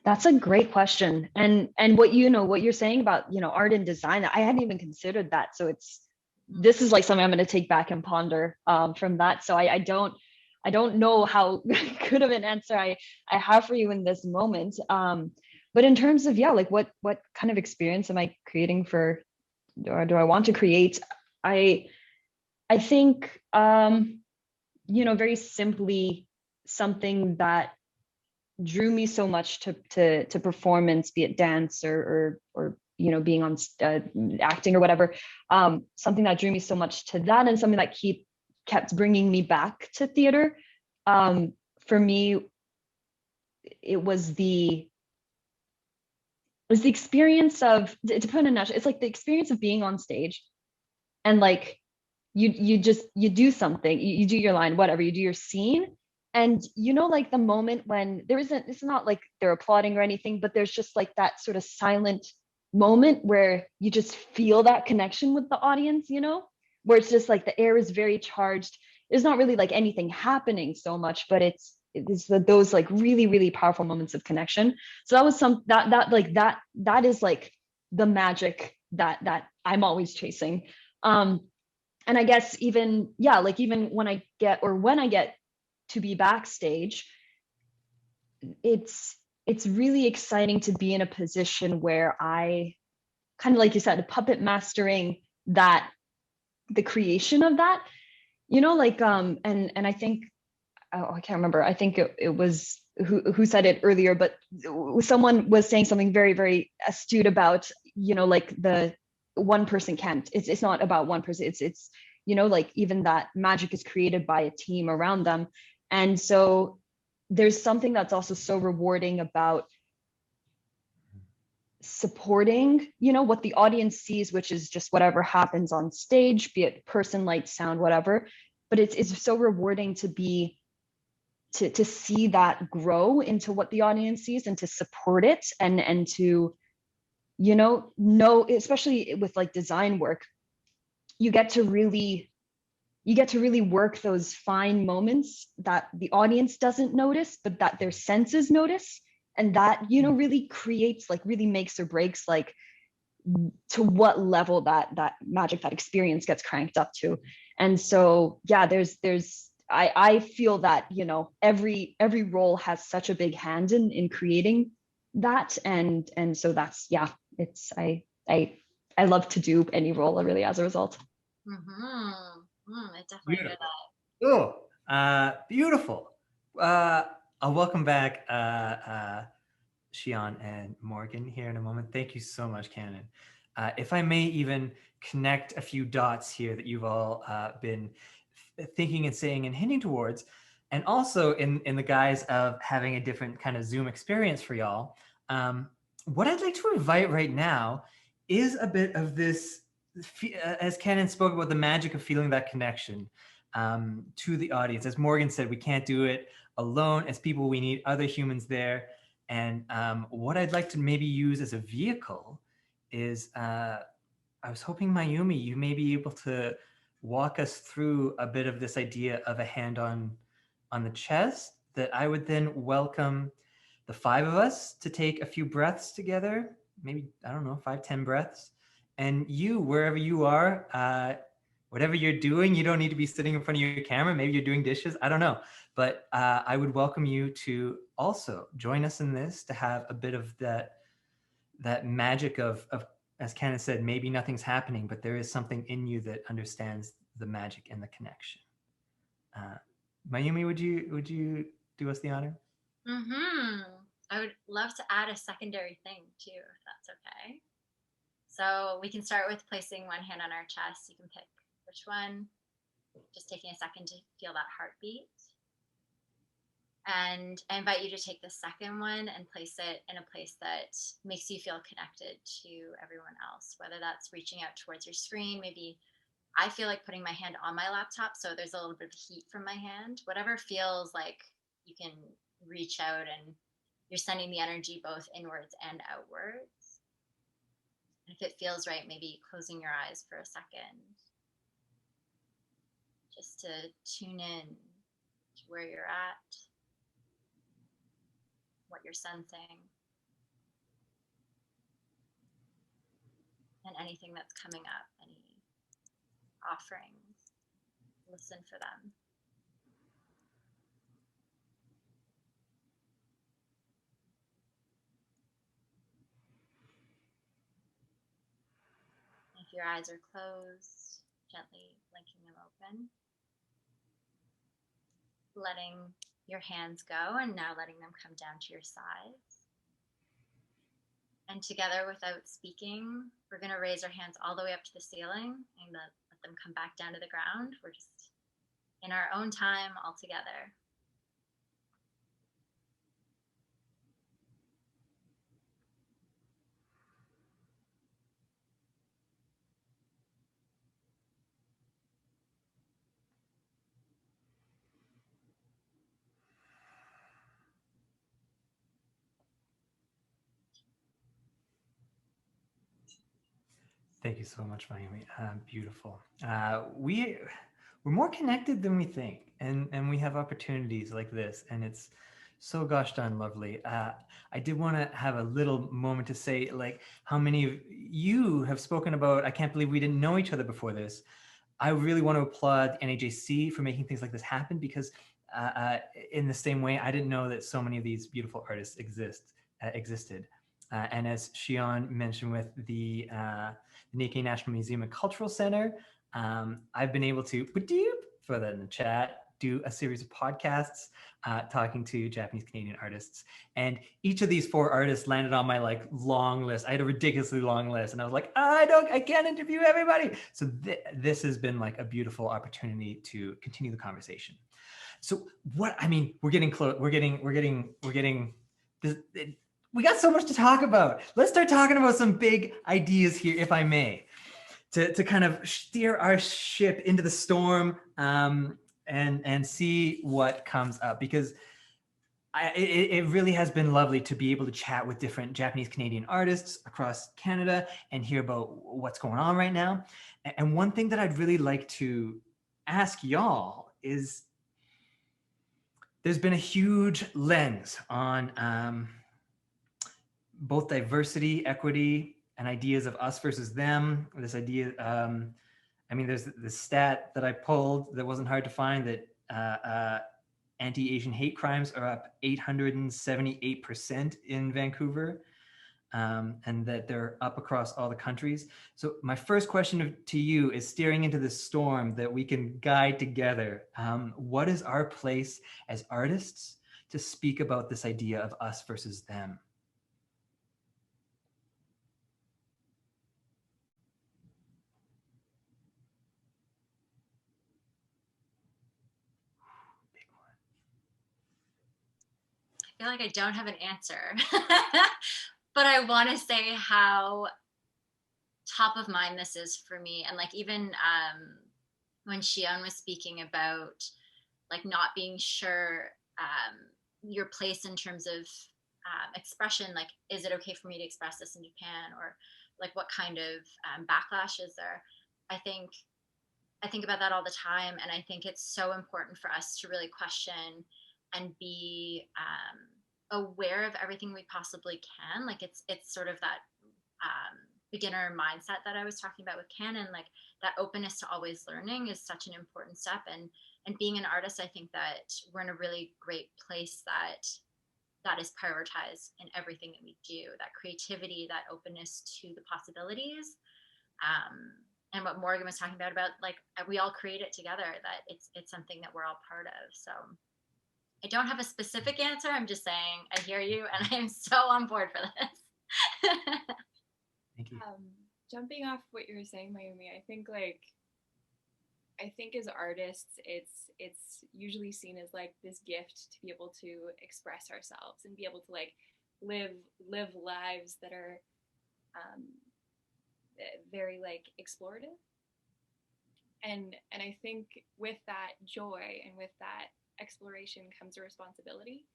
That's a great question. And what what you're saying about, art and design, I hadn't even considered that. So this is like something I'm going to take back and ponder from that. So I don't know how good of an answer I have for you in this moment. But in terms of, like what kind of experience am I creating for, or do I want to create? I think, very simply, something that drew me so much to performance, be it dance or being on acting or whatever, something that drew me so much to that, and something that kept bringing me back to theater, for me, it was the experience of, to put in a nutshell, it's like the experience of being on stage, and like you do something, you do your line, whatever, you do your scene. And like the moment when it's not like they're applauding or anything, but there's just like that sort of silent moment where you just feel that connection with the audience, where it's just like the air is very charged. There's not really like anything happening so much, but it's those like really, really powerful moments of connection. So that was that is like the magic that I'm always chasing. And I guess even when I get to be backstage, it's really exciting to be in a position where I, kind of like you said, puppet mastering that, the creation of that, and I think, I can't remember, I think it was who said it earlier, but someone was saying something very, very astute about, like the one person can't, it's not about one person, it's like even that magic is created by a team around them. And so there's something that's also so rewarding about supporting, what the audience sees, which is just whatever happens on stage, be it person, light, sound, whatever. But it's so rewarding to see that grow into what the audience sees, and to support it, and to, know, especially with like design work, you get to really work those fine moments that the audience doesn't notice, but that their senses notice. And that, really creates, like really makes or breaks, like to what level that magic, that experience gets cranked up to. And so, yeah, I feel that, every role has such a big hand in creating that. And so that's, yeah, it's, I love to do any role really as a result. I definitely hear that. Oh, beautiful. I'll welcome back Shion and Morgan here in a moment. Thank you so much, Kanon. If I may even connect a few dots here that you've all been thinking and saying and hinting towards, and also in the guise of having a different kind of Zoom experience for y'all, what I'd like to invite right now is a bit of this, as Kanon spoke about the magic of feeling that connection to the audience. As Morgan said, we can't do it alone. As people, we need other humans there. And what I'd like to maybe use as a vehicle is, I was hoping, Mayumi, you may be able to walk us through a bit of this idea of a hand on the chest, that I would then welcome the five of us to take a few breaths together, maybe, I don't know, 5-10 breaths. And you, wherever you are, whatever you're doing, you don't need to be sitting in front of your camera. Maybe you're doing dishes, I don't know. But I would welcome you to also join us in this, to have a bit of that magic of, as Kanon said, maybe nothing's happening, but there is something in you that understands the magic and the connection. Mayumi, would you do us the honor? I would love to add a secondary thing too, if that's okay. So we can start with placing one hand on our chest. You can pick which one. Just taking a second to feel that heartbeat. And I invite you to take the second one and place it in a place that makes you feel connected to everyone else, whether that's reaching out towards your screen. Maybe I feel like putting my hand on my laptop, so there's a little bit of heat from my hand. Whatever feels like you can reach out and you're sending the energy both inwards and outwards. And if it feels right, maybe closing your eyes for a second, just to tune in to where you're at, what you're sensing, and anything that's coming up, any offerings, listen for them. If your eyes are closed, gently blinking them open, letting your hands go, and now letting them come down to your sides. And together, without speaking, we're going to raise our hands all the way up to the ceiling and let them come back down to the ground. We're just in our own time all together. Thank you so much, Mayumi. Beautiful. We're more connected than we think, and we have opportunities like this, and it's so gosh darn lovely. I did want to have a little moment to say, like, how many of you have spoken about, I can't believe we didn't know each other before this. I really want to applaud NAJC for making things like this happen, because in the same way, I didn't know that so many of these beautiful artists existed. And as Shion mentioned with the Nikkei National Museum and Cultural Center, I've been able to, throw that in the chat, do a series of podcasts talking to Japanese Canadian artists. And each of these 4 artists landed on my like long list. I had a ridiculously long list, and I was like, I can't interview everybody. So this has been like a beautiful opportunity to continue the conversation. So we're getting close. We're getting this. We got so much to talk about. Let's start talking about some big ideas here, if I may, to kind of steer our ship into the storm and see what comes up. Because it really has been lovely to be able to chat with different Japanese Canadian artists across Canada and hear about what's going on right now. And one thing that I'd really like to ask y'all is, there's been a huge lens on both diversity, equity, and ideas of us versus them. This idea, there's this stat that I pulled that wasn't hard to find, that anti-Asian hate crimes are up 878% in Vancouver, and that they're up across all the countries. So my first question to you is, steering into this storm that we can guide together, what is our place as artists to speak about this idea of us versus them? I feel like I don't have an answer, but I want to say how top of mind this is for me. And like, even when Shion was speaking about like not being sure your place in terms of expression, like, is it okay for me to express this in Japan, or like what kind of backlash is there? I think about that all the time, and I think it's so important for us to really question and be aware of everything we possibly can. Like, it's sort of that beginner mindset that I was talking about with Kanon. Like, that openness to always learning is such an important step. And being an artist, I think that we're in a really great place that is prioritized in everything that we do. That creativity, that openness to the possibilities. And what Morgan was talking about like, we all create it together, that it's something that we're all part of. So I don't have a specific answer. I'm just saying I hear you, and I am so on board for this. Thank you. Jumping off what you were saying, Mayumi, I think like I think as artists, it's usually seen as like this gift to be able to express ourselves and be able to like live lives that are very like explorative. And I think with that joy and with that exploration comes a responsibility.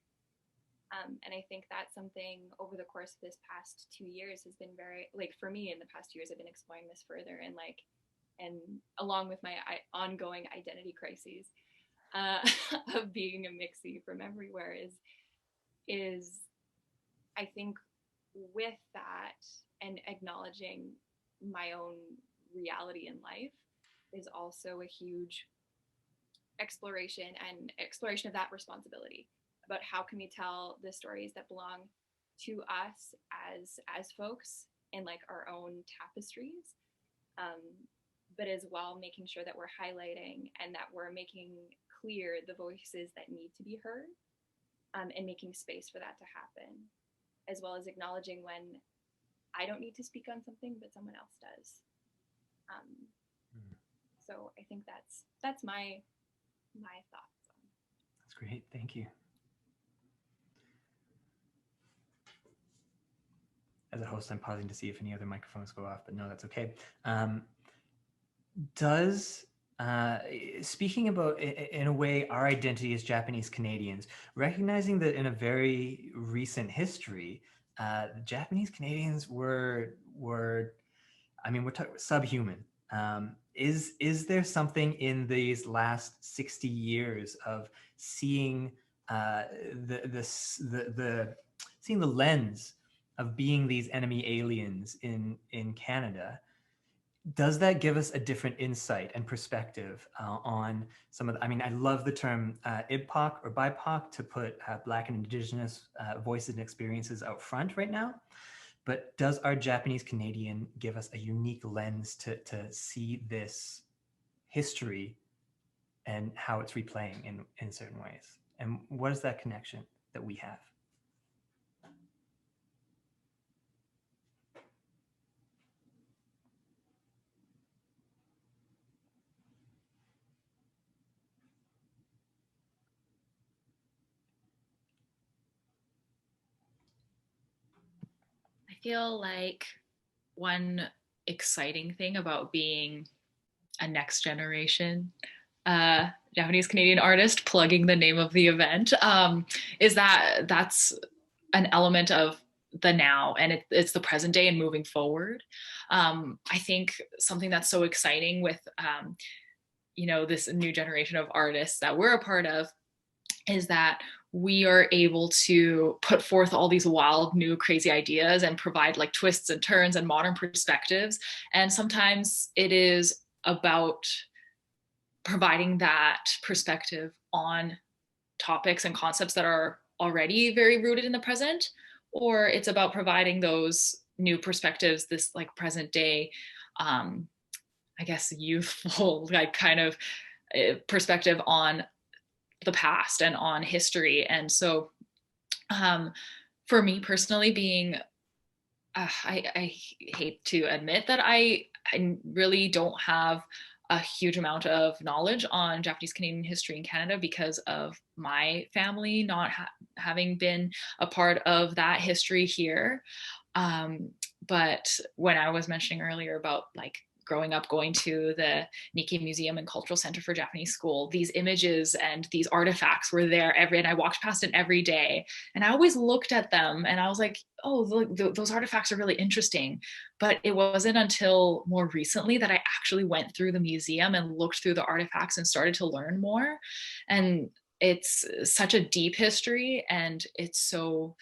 And I think that's something over the course of this past 2 years has been very, like for me in the past 2 years, I've been exploring this further and along with my ongoing identity crises of being a mixie from everywhere is I think with that and acknowledging my own reality in life is also a huge exploration of that responsibility about how can we tell the stories that belong to us as folks in like our own tapestries, but as well making sure that we're highlighting and that we're making clear the voices that need to be heard, and making space for that to happen, as well as acknowledging when I don't need to speak on something but someone else does. So I think that's my thoughts on. That's great. Thank you. As a host, I'm pausing to see if any other microphones go off, but no, that's okay. Speaking about, in a way, our identity as Japanese Canadians, recognizing that in a very recent history, the Japanese Canadians were I mean, we're talking subhuman. Is there something in these last 60 years of seeing seeing the lens of being these enemy aliens in Canada? Does that give us a different insight and perspective on some of the, I mean, I love the term IBPOC or BIPOC to put Black and Indigenous voices and experiences out front right now. But does our Japanese Canadian give us a unique lens to see this history and how it's replaying in certain ways? And what is that connection that we have? I feel like one exciting thing about being a next generation Japanese Canadian artist, plugging the name of the event, is that that's an element of the now, and it's the present day and moving forward. I think something that's so exciting with this new generation of artists that we're a part of is that we are able to put forth all these wild, new, crazy ideas and provide like twists and turns and modern perspectives. And sometimes it is about providing that perspective on topics and concepts that are already very rooted in the present, or it's about providing those new perspectives, this like present day, I guess, youthful like kind of perspective on the past and on history. And so for me personally, being I hate to admit that I really don't have a huge amount of knowledge on Japanese Canadian history in Canada because of my family not having been a part of that history here. But when I was mentioning earlier about like growing up going to the Nikkei Museum and Cultural Center for Japanese School, these images and these artifacts were there and I walked past it every day. And I always looked at them and I was like, oh, look, those artifacts are really interesting. But it wasn't until more recently that I actually went through the museum and looked through the artifacts and started to learn more. And it's such a deep history, and it's so,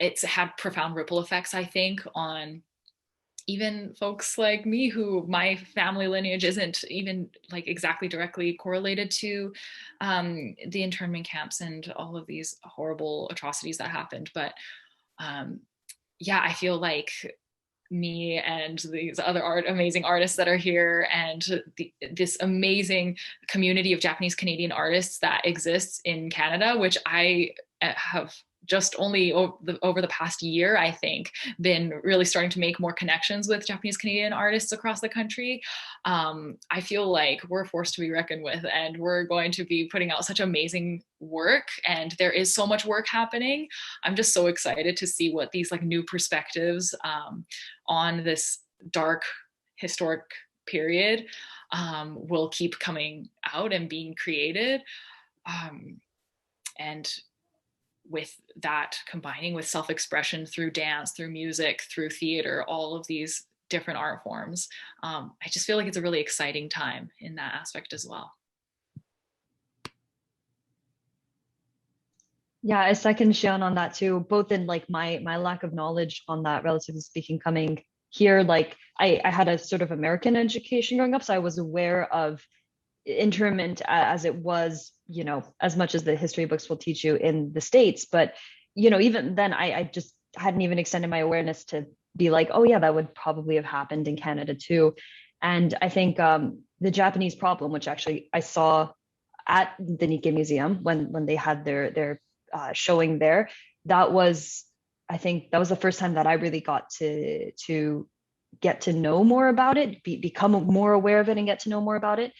it's had profound ripple effects, I think, on even folks like me who my family lineage isn't even like exactly directly correlated to the internment camps and all of these horrible atrocities that happened. But yeah, I feel like me and these other amazing artists that are here and this amazing community of Japanese Canadian artists that exists in Canada, which I have just only over the past year, I think, been really starting to make more connections with Japanese Canadian artists across the country. I feel like we're a force to be reckoned with, and we're going to be putting out such amazing work, and there is so much work happening. I'm just so excited to see what these like new perspectives on this dark historic period will keep coming out and being created. And with that combining with self-expression through dance, through music, through theater, all of these different art forms, I just feel like it's a really exciting time in that aspect as well. Yeah, I second Shion on that too, both in like my lack of knowledge on that, relatively speaking, coming here. Like I had a sort of American education growing up, so I was aware of internment as it was, you know, as much as the history books will teach you in the States. But, you know, even then I just hadn't even extended my awareness to be like, oh yeah, that would probably have happened in Canada too. And I think the Japanese problem, which actually I saw at the Nikkei Museum when they had their showing there, that was, I think that was the first time that I really got to get to know more about it, become more aware of it and get to know more about it.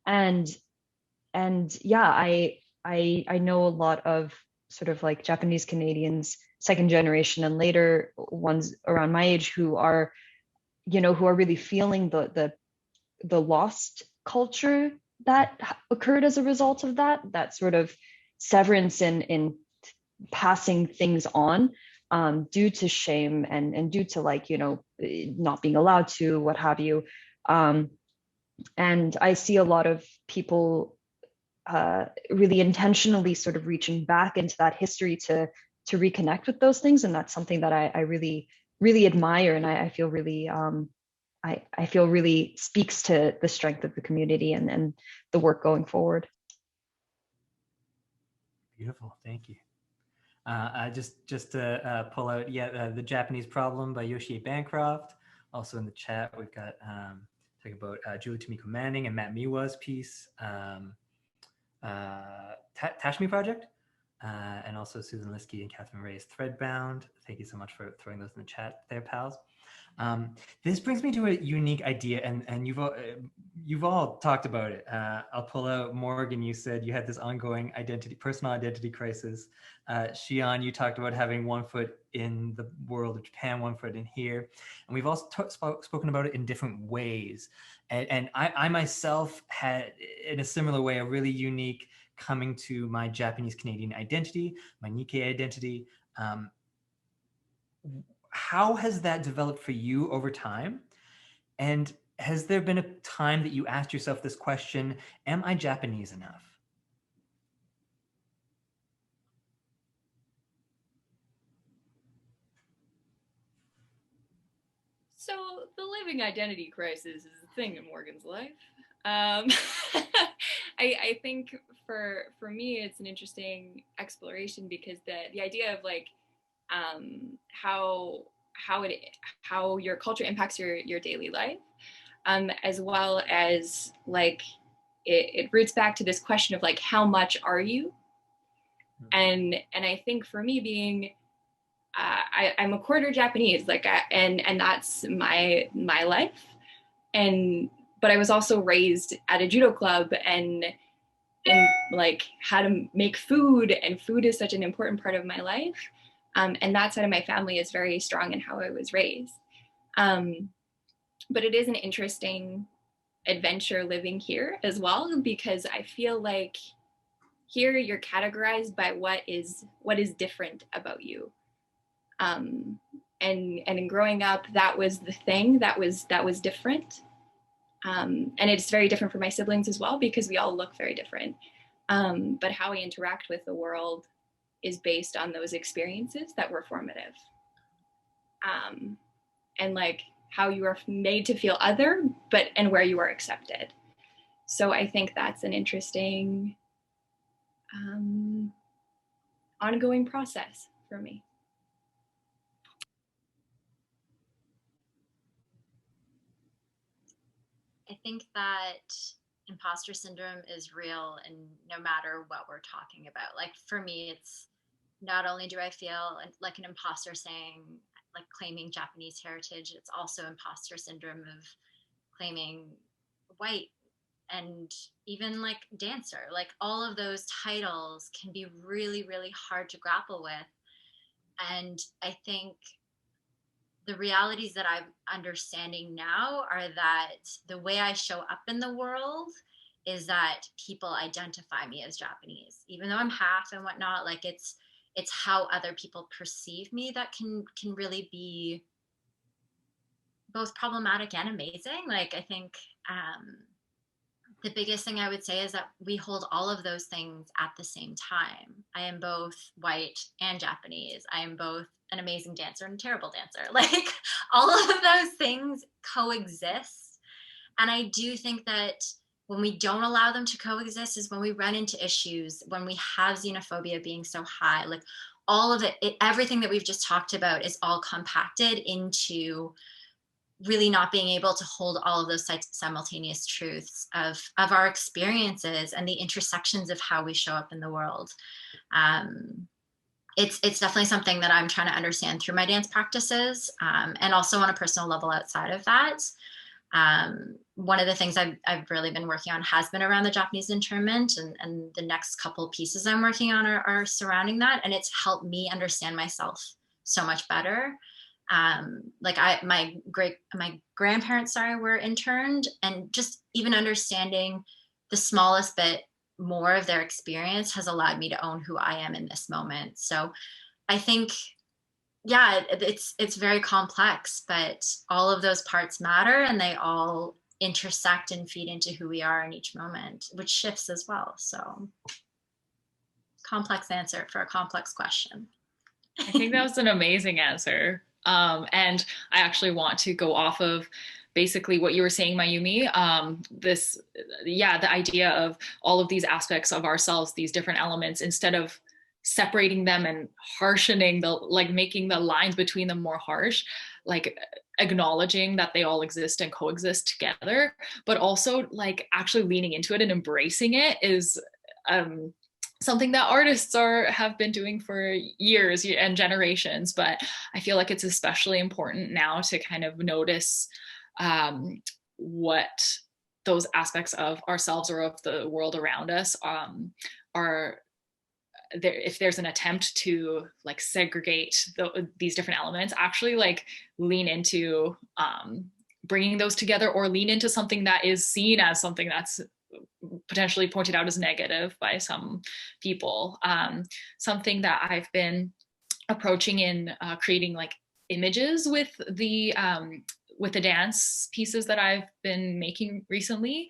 And yeah, I know a lot of sort of like Japanese Canadians, second generation and later ones around my age who are, you know, who are really feeling the lost culture that occurred as a result of that sort of severance in passing things on due to shame and due to, like, you know, not being allowed to, what have you. And I see a lot of people really intentionally sort of reaching back into that history to reconnect with those things, and that's something that I really admire, and I feel really I feel really speaks to the strength of the community and the work going forward. Beautiful, thank you. Just to pull out, The Japanese Problem by Yoshie Bancroft. Also in the chat, we've got talking about Julie Tomiko Manning and Matt Miwa's piece, Tashmi Project, and also Susan Liskey and Catherine Ray's Threadbound. Thank you so much for throwing those in the chat there, pals. This brings me to a unique idea, and you've all talked about it. I'll pull out Morgan. You said you had this ongoing personal identity crisis. Shion, you talked about having one foot in the world of Japan, one foot in here, and we've also spoken about it in different ways. And I myself had, in a similar way, a really unique coming to my Japanese Canadian identity, my Nikkei identity. How has that developed for you over time? And has there been a time that you asked yourself this question, am I Japanese enough? So the living identity crisis is a thing in Morgan's life. I think for me, it's an interesting exploration because the idea of like how your culture impacts your daily life, as well as like it roots back to this question of like, how much are you? And I think for me, being I'm a quarter Japanese, like, and that's my life. But I was also raised at a judo club and like how to make food, and food is such an important part of my life. And that side of my family is very strong in how I was raised. But it is an interesting adventure living here as well, because I feel like here you're categorized by what is different about you. And in growing up, that was the thing that was different. And it's very different for my siblings as well, because we all look very different. But how we interact with the world is based on those experiences that were formative. And like how you are made to feel other, and where you are accepted. So I think that's an interesting ongoing process for me. I think that imposter syndrome is real, and no matter what we're talking about. Like for me, it's not only do I feel like an imposter saying, like claiming Japanese heritage, it's also imposter syndrome of claiming white and even like dancer. Like all of those titles can be really, really hard to grapple with. And I think the realities that I'm understanding now are that the way I show up in the world is that people identify me as Japanese, even though I'm half and whatnot. Like it's how other people perceive me that can really be both problematic and amazing. Like I think the biggest thing I would say is that we hold all of those things at the same time. I am both white and Japanese. I am both an amazing dancer and a terrible dancer. Like all of those things coexist. And I do think that when we don't allow them to coexist is when we run into issues, when we have xenophobia being so high. Like all of it, everything that we've just talked about is all compacted into really not being able to hold all of those simultaneous truths of our experiences and the intersections of how we show up in the world. It's definitely something that I'm trying to understand through my dance practices, and also on a personal level outside of that. One of the things I've really been working on has been around the Japanese internment, and the next couple pieces I'm working on are surrounding that, and it's helped me understand myself so much better. Like my grandparents, were interned, and just even understanding the smallest bit more of their experience has allowed me to own who I am in this moment. So I think, yeah, it's very complex, but all of those parts matter and they all intersect and feed into who we are in each moment, which shifts as well. So complex answer for a complex question. I think that was an amazing answer. And I actually want to go off of basically what you were saying, Mayumi, the idea of all of these aspects of ourselves, these different elements, instead of separating them and harshening making the lines between them more harsh, like acknowledging that they all exist and coexist together, but also like actually leaning into it and embracing it is, something that artists have been doing for years and generations, but I feel like it's especially important now to kind of notice what those aspects of ourselves or of the world around us are there. If there's an attempt to like segregate these different elements, actually like lean into bringing those together, or lean into something that is seen as something that's potentially pointed out as negative by some people. Something that I've been approaching in creating like images with the dance pieces that I've been making recently.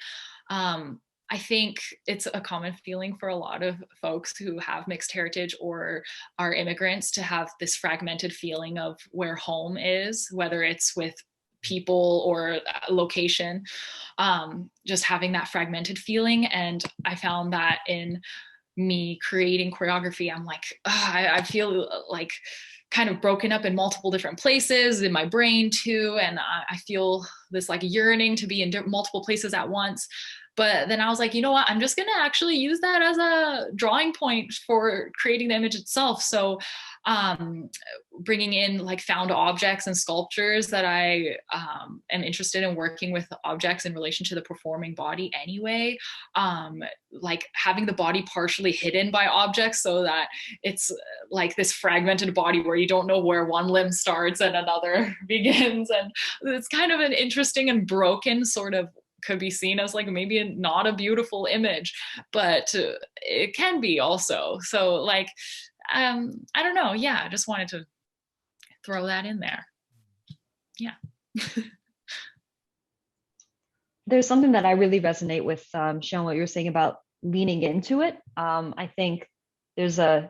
I think it's a common feeling for a lot of folks who have mixed heritage or are immigrants to have this fragmented feeling of where home is, whether it's with people or location, just having that fragmented feeling. And I found that in me creating choreography, I'm like, I feel like kind of broken up in multiple different places in my brain too. And I feel this like yearning to be in multiple places at once. But then I was like, you know what, I'm just going to actually use that as a drawing point for creating the image itself. So bringing in like found objects and sculptures that I am interested in working with objects in relation to the performing body anyway. Like having the body partially hidden by objects so that it's like this fragmented body where you don't know where one limb starts and another begins. And it's kind of an interesting and broken sort of, could be seen as like maybe not a beautiful image, but it can be also. So like, I don't know. Yeah, I just wanted to throw that in there. Yeah. There's something that I really resonate with, Shion, what you were saying about leaning into it. I think there's a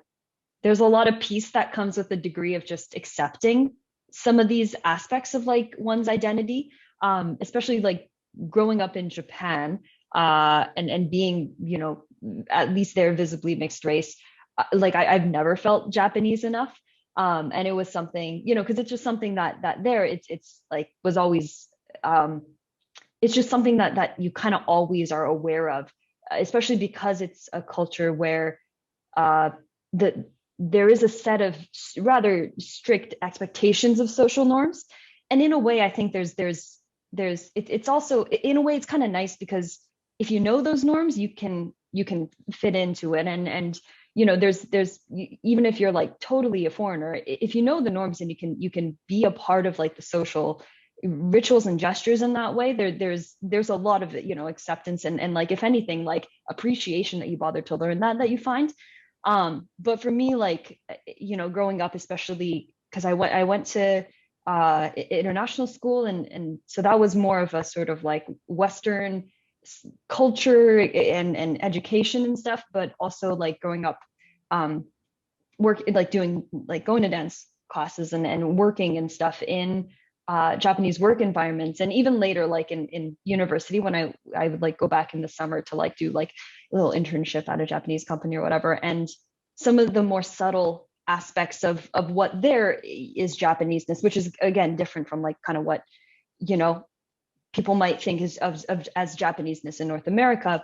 lot of peace that comes with a degree of just accepting some of these aspects of like one's identity, especially like growing up in Japan and being, you know, at least they're visibly mixed race. Like I've never felt Japanese enough. And it was something, you know, because it's just something that there it's like was always, it's just something that you kind of always are aware of, especially because it's a culture where there is a set of rather strict expectations of social norms. And in a way, I think it's also, in a way, it's kind of nice, because if you know those norms, you can fit into it. And you know, there's even if you're like totally a foreigner, if you know the norms, and you can be a part of like the social rituals and gestures in that way, there's a lot of, you know, acceptance and like, if anything, like appreciation that you bother to learn that you find. But for me, like, you know, growing up, especially because I went to international school, and so that was more of a sort of like Western culture and education and stuff, but also like growing up, work, like doing, like going to dance classes and working and stuff in Japanese work environments. And even later, like in university, when I would like go back in the summer to like do like a little internship at a Japanese company or whatever. And some of the more subtle aspects of what there is Japaneseness, which is again different from like kind of what, you know, people might think is as Japaneseness in North America.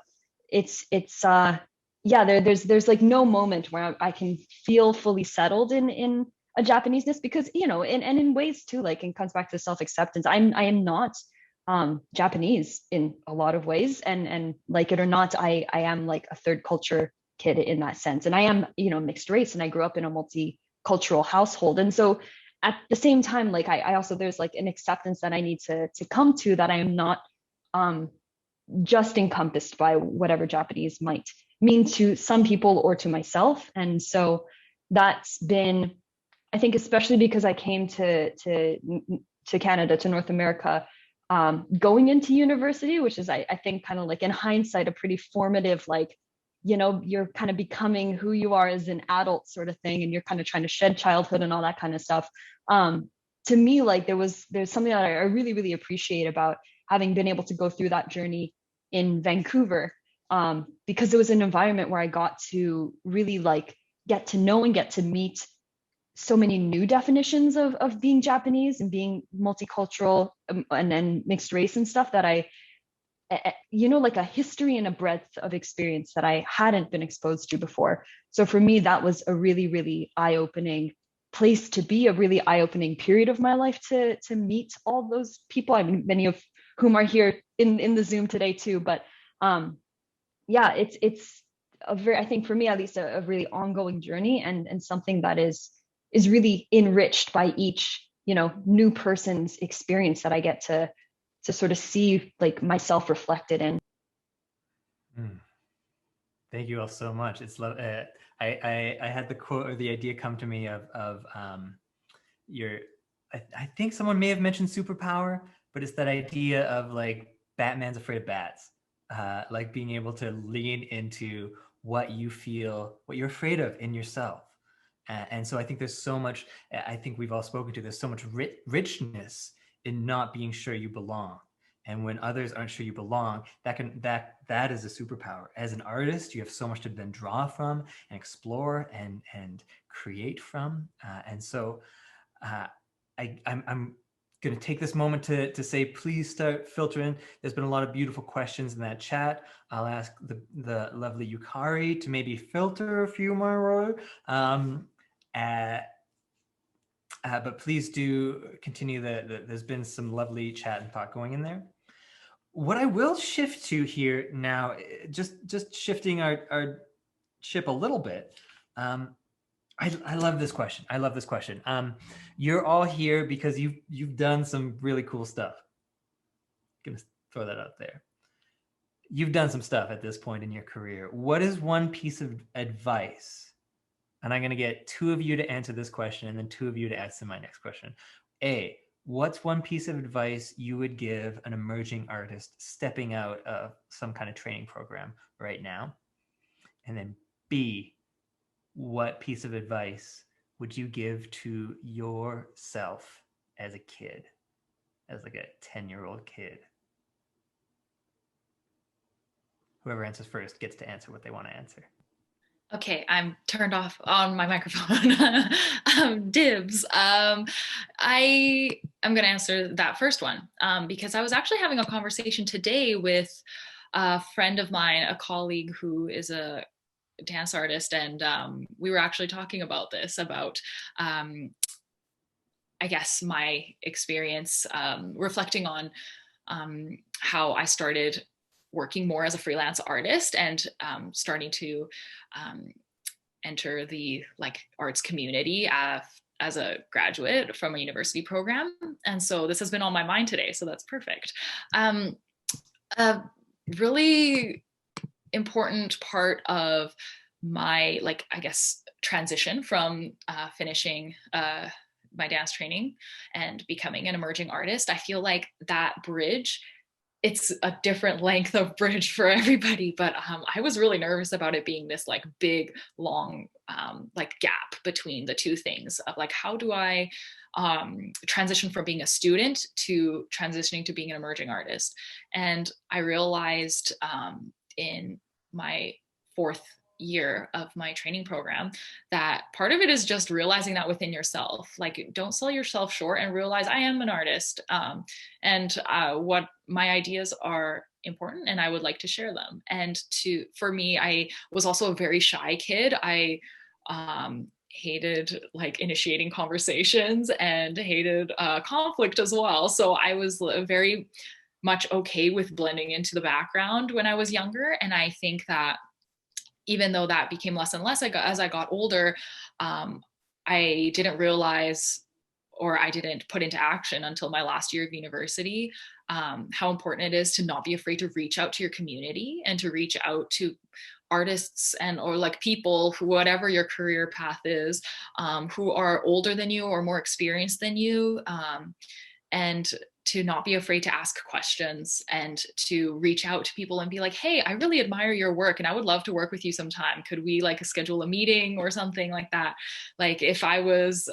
It's yeah, there's like no moment where I can feel fully settled in a Japaneseness, because, you know, and in ways too, like, it comes back to self-acceptance. I am not Japanese in a lot of ways, and like it or not, I am like a third culture kid in that sense. And I am, you know, mixed race, and I grew up in a multicultural household. And so at the same time, like I also, there's like an acceptance that I need to come to, that I am not just encompassed by whatever Japanese might mean to some people or to myself. And so that's been, I think, especially because I came to Canada, to North America, going into university, which is, I think, kind of like in hindsight, a pretty formative, like, you know, you're kind of becoming who you are as an adult sort of thing, and you're kind of trying to shed childhood and all that kind of stuff. To me, like there's something that I really, really appreciate about having been able to go through that journey in Vancouver, because it was an environment where I got to really like get to know and get to meet so many new definitions of being Japanese and being multicultural, and then mixed race and stuff, that I, you know, like a history and a breadth of experience that I hadn't been exposed to before. So for me, that was a really, really eye-opening place to be, a really eye-opening period of my life to meet all those people. I mean, many of whom are here in the Zoom today too. But yeah, it's a very, I think for me at least, a really ongoing journey, and something that is really enriched by each, you know, new person's experience that I get to sort of see like myself reflected in. Thank you all so much. It's I had the quote or the idea come to me of your, I think someone may have mentioned superpower, but it's that idea of like Batman's afraid of bats, like being able to lean into what you feel, what you're afraid of in yourself. And so I think there's so much, I think we've all spoken to, there's so much richness in not being sure you belong. And when others aren't sure you belong, that is a superpower. As an artist, you have so much to then draw from and explore and create from. And so I'm going to take this moment to say, please start filtering. There's been a lot of beautiful questions in that chat. I'll ask the lovely Yukari to maybe filter a few more. But please do continue. There's been some lovely chat and thought going in there. What I will shift to here now, just shifting our ship a little bit. I love this question. I love this question. You're all here because you've done some really cool stuff. I'm gonna throw that out there. You've done some stuff at this point in your career. What is one piece of advice? And I'm going to get two of you to answer this question, and then two of you to answer my next question. A, what's one piece of advice you would give an emerging artist stepping out of some kind of training program right now? And then B, what piece of advice would you give to yourself as a kid, as like a 10-year-old kid? Whoever answers first gets to answer what they want to answer. Okay, I'm turned off on my microphone. Dibs. I'm going to answer that first one because I was actually having a conversation today with a friend of mine, a colleague who is a dance artist, and we were actually talking about this, about I guess my experience, reflecting on how I started working more as a freelance artist and starting to enter the like arts community as a graduate from a university program. And so this has been on my mind today, so that's perfect. A really important part of my, like, I guess, transition from finishing my dance training and becoming an emerging artist, I feel like that bridge, it's a different length of bridge for everybody, but I was really nervous about it being this like big, long, like gap between the two things of like, how do I transition from being a student to transitioning to being an emerging artist? And I realized in my 4th year of my training program that part of it is just realizing that within yourself, like, don't sell yourself short and realize I am an artist, and what my ideas are important and I would like to share them. And for me, I was also a very shy kid. I hated like initiating conversations and hated conflict as well. So I was very much okay with blending into the background when I was younger. And I think that even though that became less and less as I got older, I didn't realize, or I didn't put into action until my last year of university, how important it is to not be afraid to reach out to your community and to reach out to artists and or like people who, whatever your career path is, who are older than you or more experienced than you, and to not be afraid to ask questions and to reach out to people and be like, hey, I really admire your work and I would love to work with you sometime. Could we like schedule a meeting or something like that? Like if I was,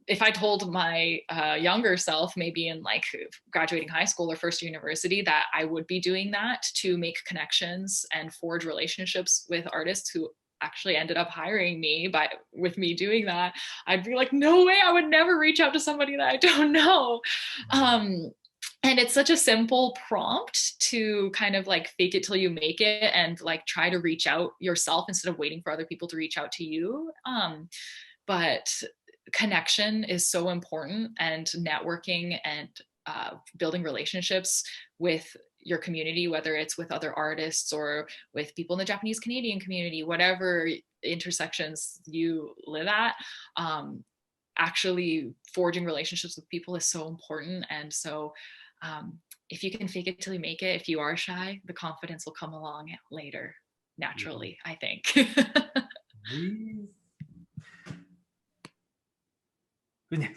if I told my younger self, maybe in like graduating high school or first year university, that I would be doing that to make connections and forge relationships with artists who actually ended up hiring me with me doing that, I'd be like, no way, I would never reach out to somebody that I don't know. And it's such a simple prompt to kind of like fake it till you make it and like try to reach out yourself instead of waiting for other people to reach out to you. But connection is so important, and networking and building relationships with your community, whether it's with other artists or with people in the Japanese Canadian community, whatever intersections you live at, actually forging relationships with people is so important. And so if you can fake it till you make it, if you are shy, the confidence will come along later, naturally, I think. Who's next?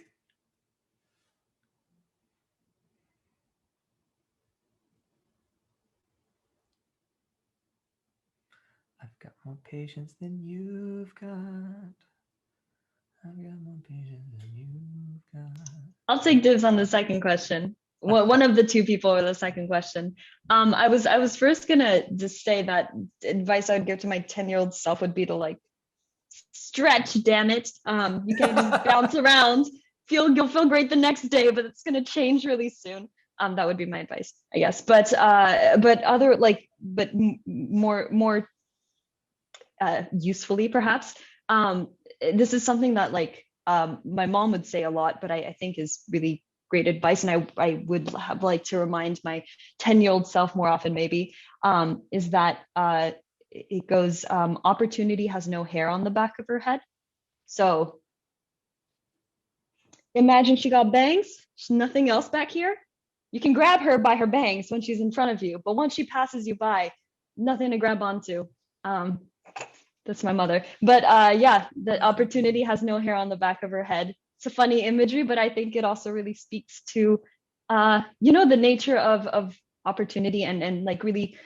I've got more patience than you've got. I've got more patience than you've got. I'll take dibs on the second question. One of the two people with the second question. I was first gonna just say that advice I would give to my 10-year-old self would be to like stretch, damn it. You can't just bounce around. You'll feel great the next day, but it's gonna change really soon. That would be my advice, I guess. But more usefully perhaps. This is something that like my mom would say a lot, but I think is really great advice, and I would have like to remind my 10-year-old self more often maybe, is that it goes, opportunity has no hair on the back of her head. So imagine she got bangs, she's nothing else back here. You can grab her by her bangs when she's in front of you, but once she passes you by, nothing to grab onto. That's my mother. But yeah, the opportunity has no hair on the back of her head. It's a funny imagery, but I think it also really speaks to, you know, the nature of opportunity and like really,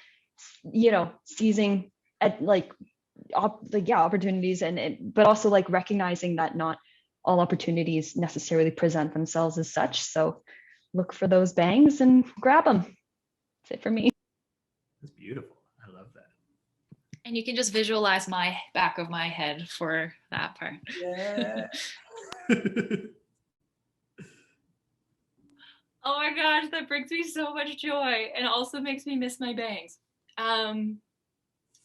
you know, seizing at like opportunities and but also like recognizing that not all opportunities necessarily present themselves as such. So look for those bangs and grab them. That's it for me. That's beautiful. I love that. And you can just visualize my back of my head for that part. Yeah. Oh my gosh, that brings me so much joy and also makes me miss my bangs.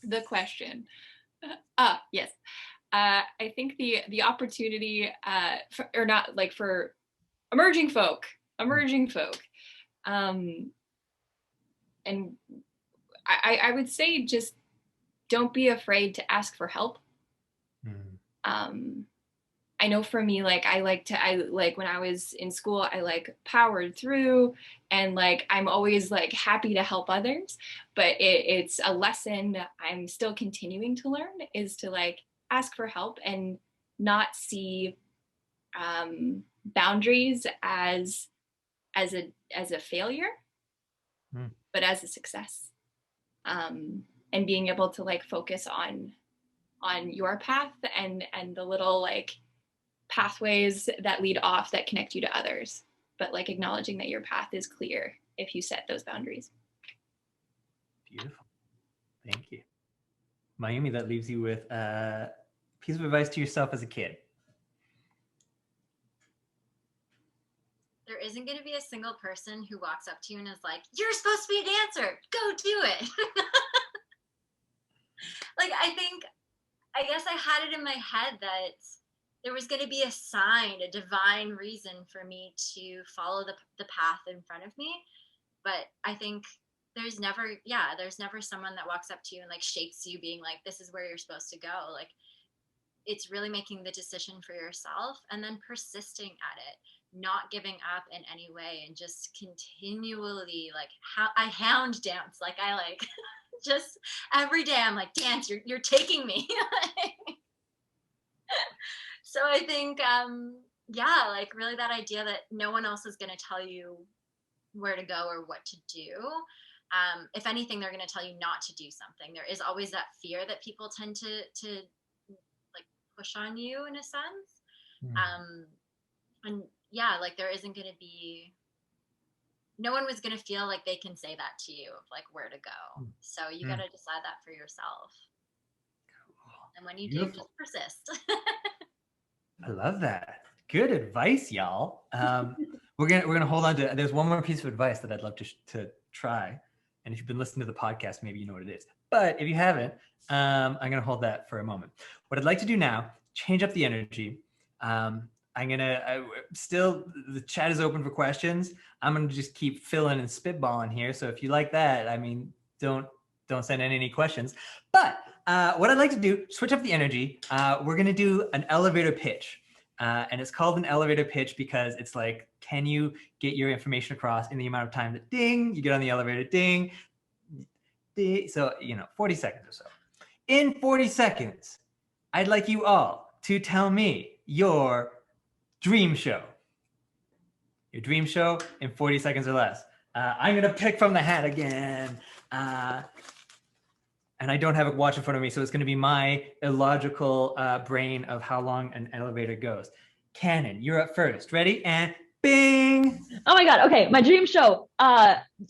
the question. Yes. I think the opportunity for emerging folk, and I would say just don't be afraid to ask for help. I know for me, like I when I was in school, I like powered through, and like I'm always like happy to help others, but it's a lesson I'm still continuing to learn, is to like ask for help and not see boundaries as a failure, but as a success, and being able to like focus on your path and the little like pathways that lead off that connect you to others, but like acknowledging that your path is clear if you set those boundaries. Beautiful. Thank you. Mayumi, that leaves you with a piece of advice to yourself as a kid. There isn't going to be a single person who walks up to you and is like, you're supposed to be a dancer, go do it. Like, I guess I had it in my head that there was going to be a sign, a divine reason for me to follow the path in front of me. But I think there's never someone that walks up to you and like shapes you being like, this is where you're supposed to go. Like, it's really making the decision for yourself and then persisting at it, not giving up in any way, and just continually like I hound dance. Like I like just every day I'm like, dance, you're taking me. So I think, like really that idea that no one else is going to tell you where to go or what to do. If anything, they're going to tell you not to do something. There is always that fear that people tend to like push on you in a sense. And yeah, like there isn't going to be, no one was going to feel like they can say that to you, like where to go. So you got to decide that for yourself. Cool. And when you do, just persist. I love that. Good advice, y'all. We're gonna hold on to. There's one more piece of advice that I'd love to try, and if you've been listening to the podcast, maybe you know what it is. But if you haven't, I'm gonna hold that for a moment. What I'd like to do now, change up the energy. Still, the chat is open for questions. I'm gonna just keep filling and spitballing here. So if you like that, I mean, don't send in any questions. But what I'd like to do, switch up the energy. We're gonna do an elevator pitch. And it's called an elevator pitch because it's like, can you get your information across in the amount of time that ding, you get on the elevator, ding, ding. So, 40 seconds or so. In 40 seconds, I'd like you all to tell me your dream show. Your dream show in 40 seconds or less. I'm gonna pick from the hat again. And I don't have a watch in front of me, so it's going to be my illogical brain of how long an elevator goes. Kanon, you're up first. Ready? And bing! Oh my God. Okay. My dream show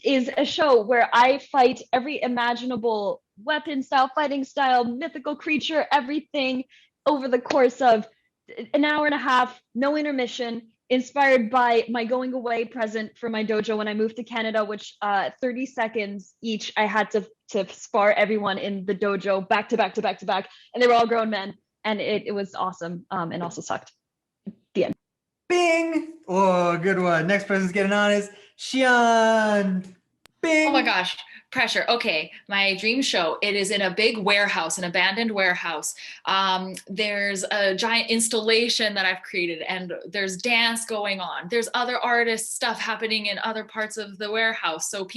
is a show where I fight every imaginable weapon style, fighting style, mythical creature, everything over the course of an hour and a half, no intermission, inspired by my going away present for my dojo when I moved to Canada, which 30 seconds each, I had to spar everyone in the dojo back to back to back to back. And they were all grown men. And it was awesome, and also sucked. The end. Bing! Oh, good one. Next person's getting on is Shion. Bing! Oh my gosh. Pressure. Okay, my dream show. It is in a big warehouse, an abandoned warehouse. There's a giant installation that I've created, and there's dance going on. There's other artist stuff happening in other parts of the warehouse, so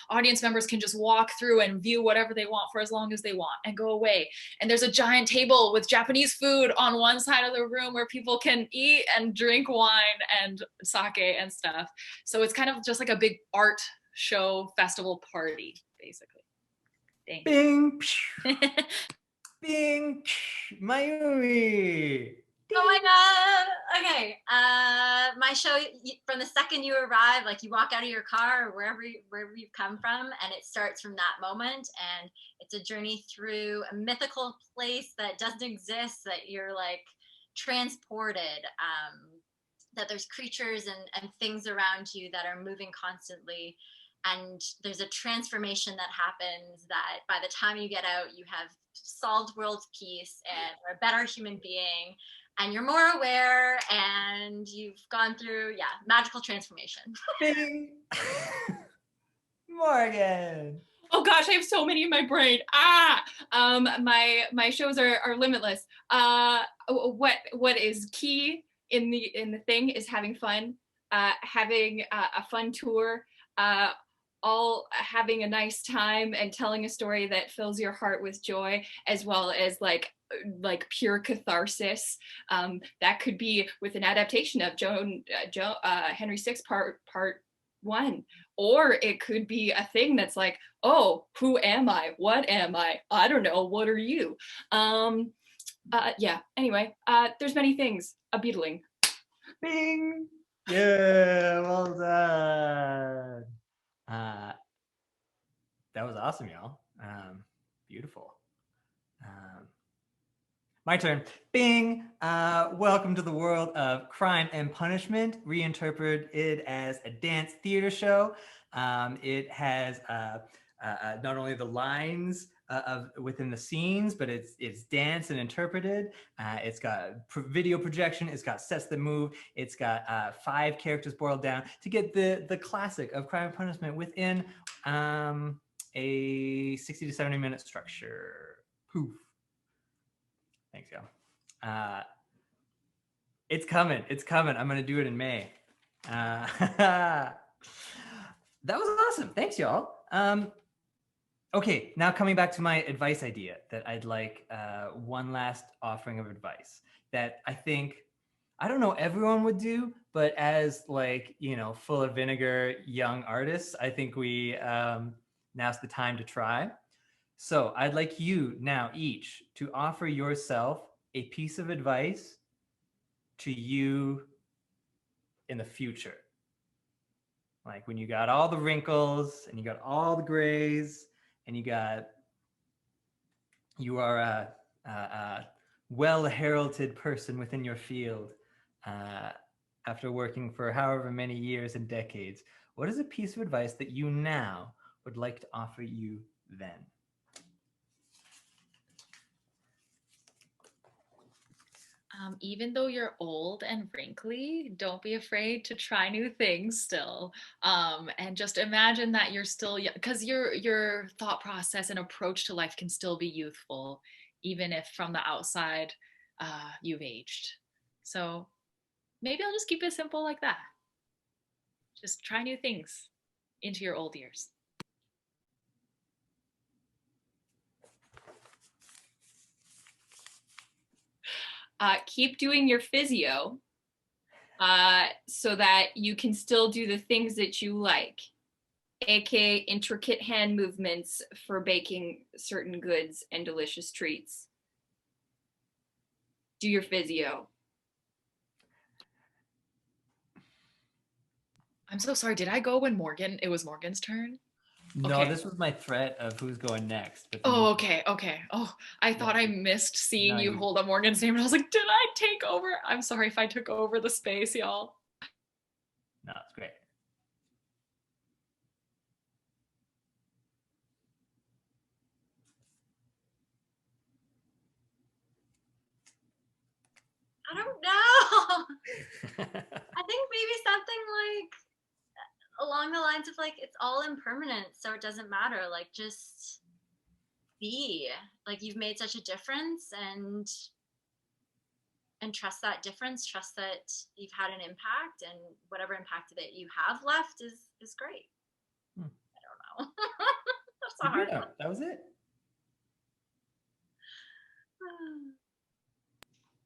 audience members can just walk through and view whatever they want for as long as they want and go away. And there's a giant table with Japanese food on one side of the room where people can eat and drink wine and sake and stuff. So it's kind of just like a big art show festival party, basically. Thanks. Bing! Bing! Mayumi! Oh my God. Okay. My show, from the second you arrive, like you walk out of your car or wherever you've come from, and it starts from that moment, and it's a journey through a mythical place that doesn't exist, that you're like transported, that there's creatures and things around you that are moving constantly. and there's a transformation that happens that by the time you get out, you have solved world peace and are a better human being, and you're more aware, and you've gone through, magical transformation. Bing. Morgan. Oh gosh, I have so many in my brain. My shows are limitless. What is key in the thing is having fun, having a fun tour, all having a nice time and telling a story that fills your heart with joy, as well as like pure catharsis. That could be with an adaptation of Henry VI part 1, or it could be a thing that's like, oh, who am I? What am I? I don't know. What are you? Anyway, there's many things. A beetling. Bing. Yeah, well done. That was awesome, y'all. Beautiful. My turn. Bing. Welcome to the world of Crime and Punishment, reinterpreted as a dance theater show. It has not only the lines of within the scenes, but it's dance and interpreted. It's got video projection. It's got sets that move. It's got 5 characters boiled down to get the classic of Crime and Punishment within a 60 to 70 minute structure. Poof. Thanks, y'all. It's coming. It's coming. I'm going to do it in May. That was awesome. Thanks, y'all. Okay, now coming back to my advice idea that I'd like one last offering of advice that I think, I don't know everyone would do, but as full of vinegar young artists, I think now's the time to try. So I'd like you now each to offer yourself a piece of advice to you in the future. Like when you got all the wrinkles and you got all the grays and you are a well-heralded person within your field after working for however many years and decades. What is a piece of advice that you now would like to offer you then? Even though you're old and wrinkly, don't be afraid to try new things still. And just imagine that you're still young, because your thought process and approach to life can still be youthful, even if from the outside you've aged. So maybe I'll just keep it simple like that. Just try new things into your old years. Keep doing your physio so that you can still do the things that you like, aka intricate hand movements for baking certain goods and delicious treats. Do your physio. I'm so sorry. Did I go when it was Morgan's turn? No, Okay. This was my threat of who's going next. But Oh, okay. Oh, I thought I missed seeing you hold up Morgan's name, and I was like, did I take over? I'm sorry if I took over the space, y'all. No, it's great. I don't know. I think maybe something like along the lines of it's all impermanent, so it doesn't matter. Just be. You've made such a difference, and trust that difference. Trust that you've had an impact, and whatever impact that you have left is great. I don't know. That's a hard one. That was it.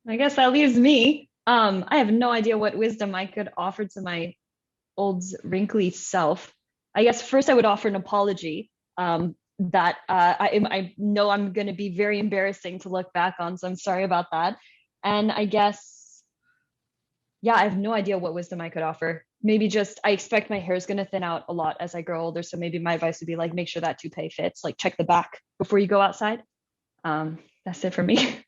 I guess that leaves me. I have no idea what wisdom I could offer to my old wrinkly self. I guess first I would offer an apology that I know I'm going to be very embarrassing to look back on, so I'm sorry about that. And I guess, I have no idea what wisdom I could offer. Maybe just, I expect my hair is going to thin out a lot as I grow older, so maybe my advice would be make sure that toupee fits, check the back before you go outside. That's it for me.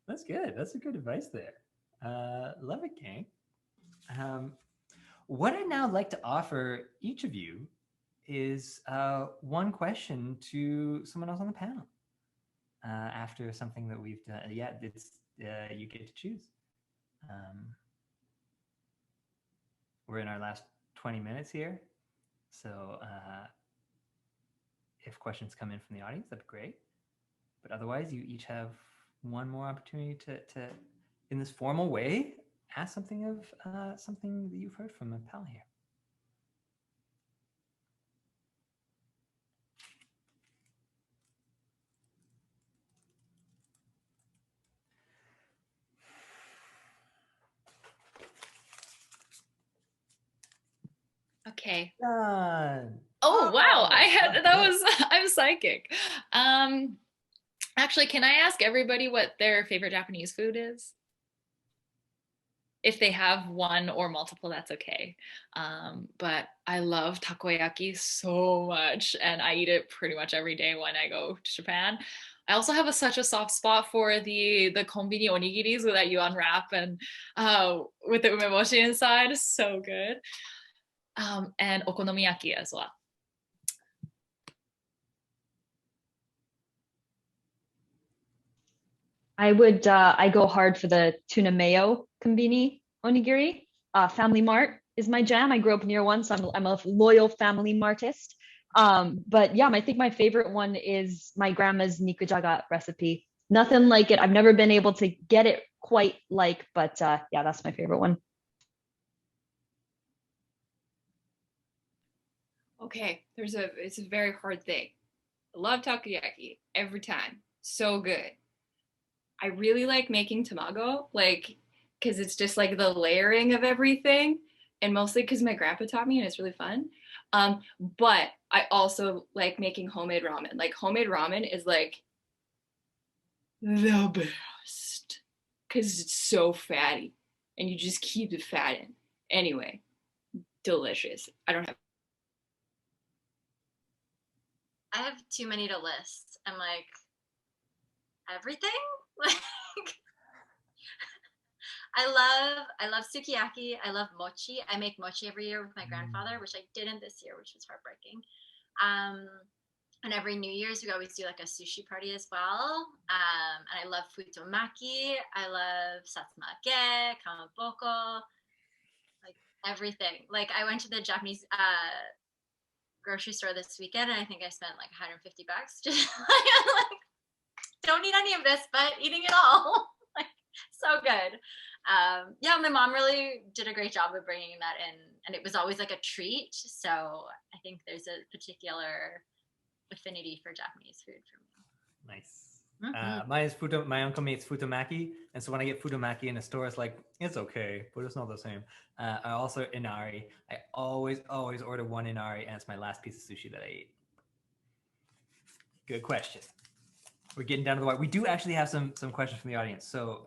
That's good. That's a good advice there. Love it, gang. what I'd now like to offer each of you is one question to someone else on the panel. After something that we've done, yeah, it's you get to choose. We're in our last 20 minutes here, so if questions come in from the audience, that'd be great. But otherwise, you each have one more opportunity to in this formal way, ask something of something that you've heard from a pal here. Okay. Done. Oh wow, Oh, I'm psychic. Actually, can I ask everybody what their favorite Japanese food is? If they have one or multiple, that's okay. But I love takoyaki so much, and I eat it pretty much every day when I go to Japan. I also have such a soft spot for the konbini onigiris that you unwrap and with the umeboshi inside. So good. And okonomiyaki as well. I go hard for the tuna mayo konbini onigiri. Family Mart is my jam. I grew up near one, so I'm a loyal Family Martist. But yeah, I think my favorite one is my grandma's nikujaga recipe. Nothing like it. I've never been able to get it quite like, but yeah, that's my favorite one. Okay, it's a very hard thing. I love takoyaki every time. So good. I really like making tamago, like, because it's just like the layering of everything, and mostly because my grandpa taught me and it's really fun. But I also like making homemade ramen. Like, homemade ramen is like the best because it's so fatty and you just keep it fat in. Anyway, delicious. I have too many to list. I'm like, everything? Like, I love sukiyaki. I love mochi. I make mochi every year with my grandfather, which I didn't this year, which was heartbreaking. And every New Year's we always do like a sushi party as well. And I love futomaki. I love satsumake, kamaboko, like everything. Like, I went to the Japanese grocery store this weekend, and I think I spent like $150 just like, don't need any of this, but eating it all. Like, so good. Yeah, my mom really did a great job of bringing that in, and it was always like a treat. So I think there's a particular affinity for Japanese food for me. Nice. Mine is my uncle makes futomaki, and so when I get futomaki in a store, it's like, it's okay, but it's not the same. I also inari. I always order one inari, and it's my last piece of sushi that I eat. Good question. We're getting down to the wire. We do actually have some questions from the audience. So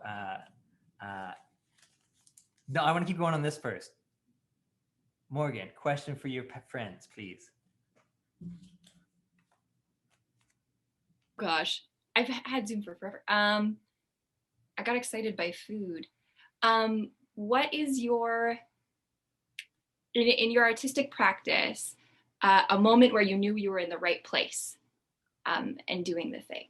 no, I want to keep going on this first. Morgan, question for your friends, please. Gosh, I've had Zoom for forever. I got excited by food. What is your, in your artistic practice, a moment where you knew you were in the right place and doing the thing?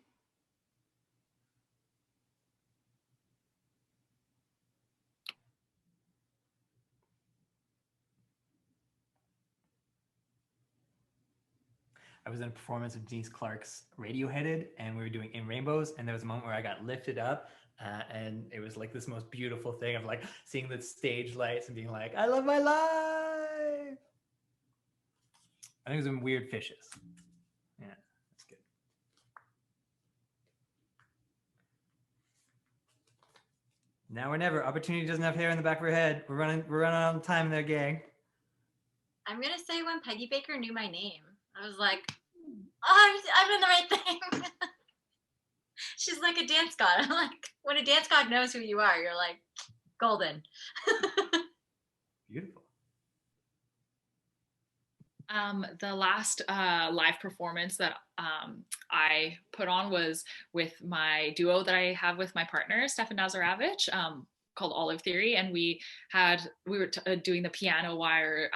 I was in a performance of Denise Clark's Radioheaded, and we were doing In Rainbows, and there was a moment where I got lifted up, and it was like this most beautiful thing of like seeing the stage lights and being like, I love my life. I think it was in Weird Fishes. Yeah, that's good. Now or never. Opportunity doesn't have hair in the back of her head. We're running out of time there, gang. I'm gonna say when Peggy Baker knew my name, I was like, oh, I'm in the right thing. She's like a dance god. I'm like, when a dance god knows who you are, you're like, golden. Beautiful. The last live performance that I put on was with my duo that I have with my partner, Stefan Nazarovich, called Olive Theory, and we were doing the piano wire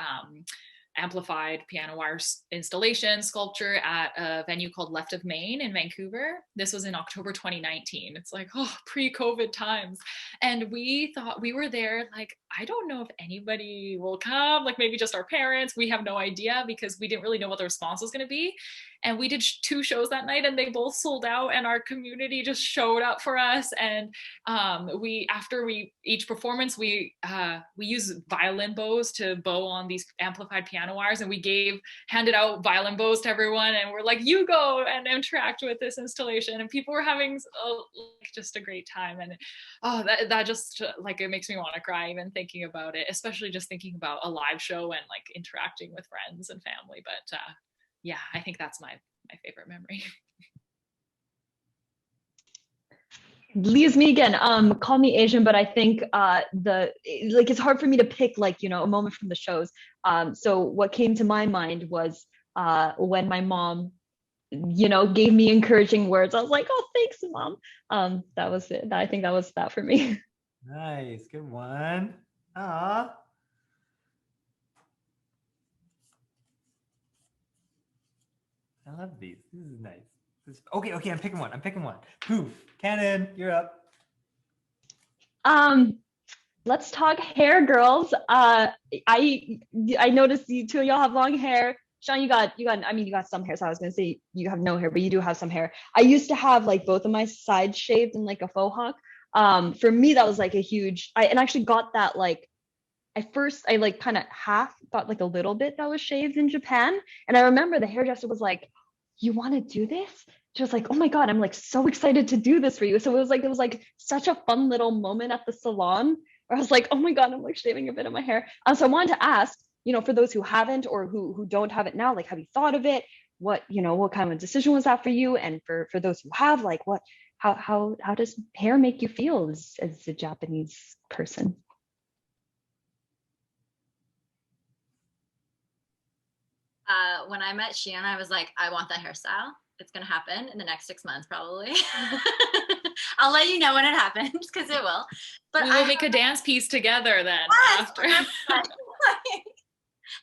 amplified piano wire installation sculpture at a venue called Left of Main in Vancouver. This was in October 2019. It's like, oh, pre-COVID times. And we thought, we were there like, I don't know if anybody will come, like maybe just our parents. We have no idea because we didn't really know what the response was going to be. And we did 2 shows that night and they both sold out, and our community just showed up for us. And after each performance, we use violin bows to bow on these amplified piano wires, and we handed out violin bows to everyone, and we're like, you go and interact with this installation. And people were having just a great time. And that just like, it makes me want to cry even thinking about it, especially just thinking about a live show and like interacting with friends and family. But yeah, I think that's my favorite memory. Leaves me again. Call me Asian, but I think it's hard for me to pick like, you know, a moment from the shows. So what came to my mind was when my mom, you know, gave me encouraging words. I was like, oh, thanks, Mom. That was it. I think that was that for me. Nice, good one. Ah. I love these. This is nice. Okay, I'm picking one. Poof. Kanon, you're up. Let's talk hair, girls. I noticed you two of y'all have long hair. Shion, you got some hair. So I was gonna say you have no hair, but you do have some hair. I used to have like both of my sides shaved in like a faux hawk. For me, that was like a huge. I actually got that like. At first, I like kind of half got like a little bit that was shaved in Japan, and I remember the hairdresser was like, "You want to do this?" She was like, "Oh my god, I'm like so excited to do this for you." So it was like such a fun little moment at the salon where I was like, "Oh my god, I'm like shaving a bit of my hair." So I wanted to ask, you know, for those who haven't or who don't have it now, like, have you thought of it? What kind of a decision was that for you? And for those who have, like, how does hair make you feel as a Japanese person? When I met Shion, I was like, I want that hairstyle. It's gonna happen in the next 6 months, probably. I'll let you know when it happens because it will. But we will make a dance piece together then. Yes, after.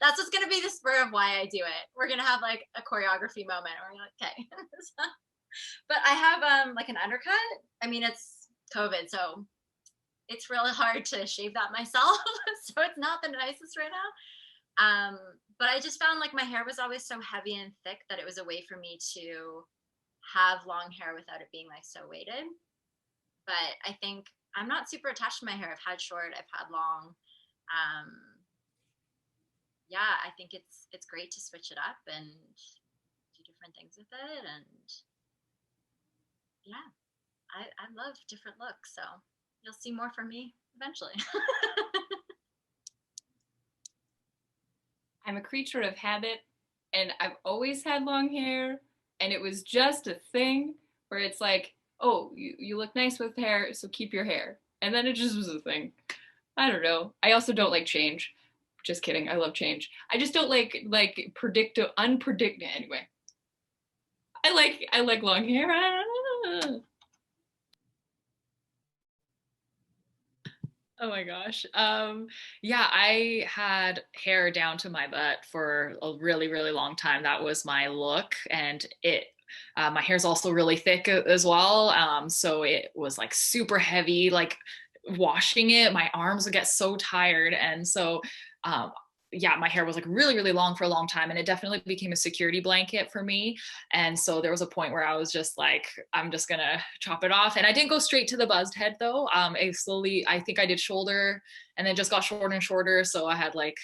That's what's gonna be the spur of why I do it. We're gonna have like a choreography moment. We're like, okay. But I have like an undercut. I mean, it's COVID, so it's really hard to shave that myself. So it's not the nicest right now. But I just found like my hair was always so heavy and thick that it was a way for me to have long hair without it being like so weighted. But I think I'm not super attached to my hair. I've had short, I've had long. Yeah, I think it's great to switch it up and do different things with it. And yeah, I love different looks. So you'll see more from me eventually. I'm a creature of habit, and I've always had long hair, and it was just a thing where it's like, oh, you look nice with hair, so keep your hair. And then it just was a thing. I don't know. I also don't like change. Just kidding. I love change. I just don't like unpredictable. Anyway, I like long hair. Oh my gosh. Yeah, I had hair down to my butt for a really, really long time. That was my look. And my hair's also really thick as well. So it was like super heavy, like washing it, my arms would get so tired. And so, yeah, my hair was like really, really long for a long time, and it definitely became a security blanket for me. And so there was a point where I was just like, I'm just gonna chop it off. And I didn't go straight to the buzzed head though. I think I did shoulder and then just got shorter and shorter. So I had like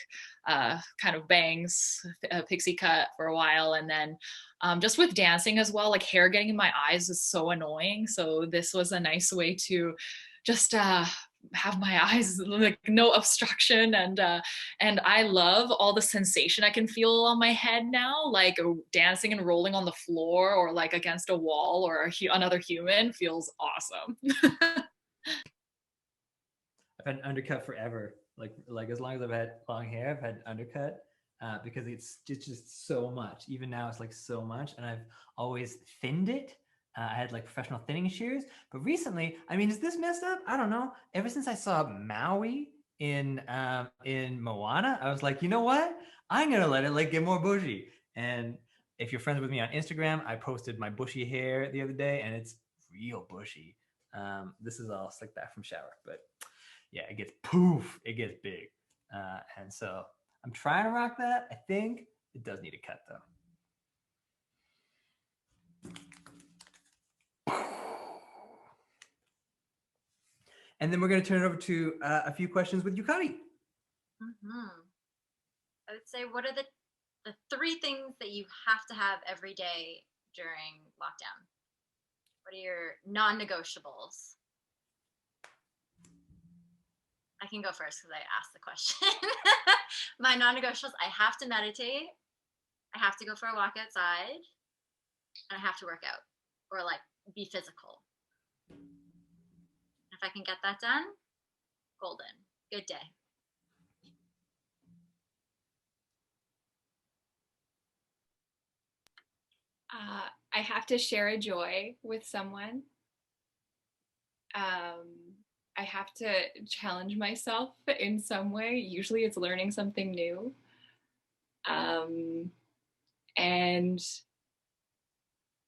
kind of bangs, a pixie cut for a while. And then just with dancing as well, like hair getting in my eyes is so annoying. So this was a nice way to just have my eyes like no obstruction, and I love all the sensation I can feel on my head now, like dancing and rolling on the floor or like against a wall or another human feels awesome. I've had an undercut forever, like as long as I've had long hair, I've had undercut because it's just so much. Even now it's like so much, and I've always thinned it I had like professional thinning shears, but recently, I mean, is this messed up? I don't know. Ever since I saw Maui in Moana, I was like, you know what? I'm gonna let it like get more bushy. And if you're friends with me on Instagram, I posted my bushy hair the other day, and it's real bushy. This is all slicked back from shower, but yeah, it gets poof, it gets big, and so I'm trying to rock that. I think it does need a cut though. And then we're going to turn it over to a few questions with Yukari. I would say, what are the 3 things that you have to have every day during lockdown? What are your non-negotiables? I can go first because I asked the question. My non-negotiables, I have to meditate, I have to go for a walk outside, and I have to work out or like be physical. If I can get that done, golden. Good day. I have to share a joy with someone. I have to challenge myself in some way. Usually it's learning something new. And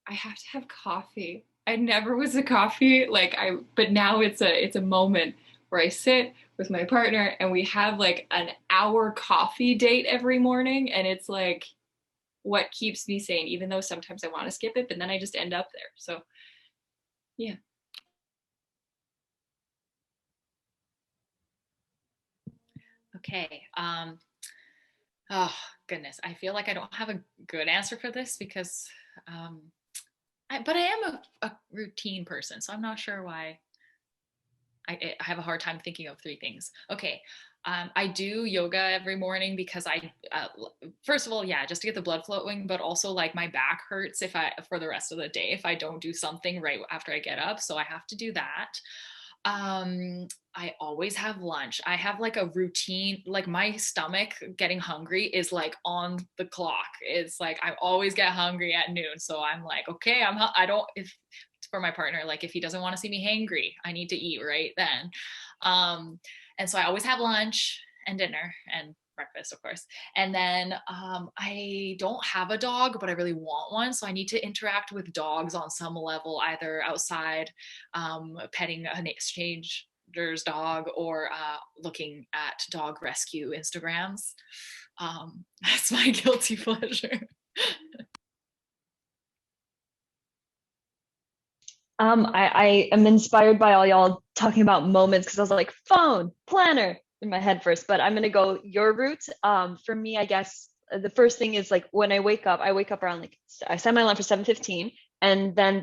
I have to have coffee. I never was a coffee but now it's a moment where I sit with my partner and we have like an hour coffee date every morning, and it's like what keeps me sane, even though sometimes I want to skip it, but then I just end up there. So yeah. Okay. Oh goodness, I feel like I don't have a good answer for this because but I am a routine person, so I'm not sure why I have a hard time thinking of 3 things. Okay. I do yoga every morning because first of all, yeah, just to get the blood flowing, but also like my back hurts for the rest of the day if I don't do something right after I get up. So I have to do that. I always have lunch. I have like a routine, like my stomach getting hungry is like on the clock. It's like I always get hungry at noon. So I'm like, okay, if for my partner, like if he doesn't want to see me hangry, I need to eat right then. And so I always have lunch and dinner and breakfast, of course. And then I don't have a dog, but I really want one. So I need to interact with dogs on some level, either outside, petting an exchanger's dog, or looking at dog rescue Instagrams. That's my guilty pleasure. I am inspired by all y'all talking about moments because I was like, phone, planner in my head first, but I'm gonna go your route. For me, I guess the first thing is like when I wake up around like I set my alarm for 7:15, and then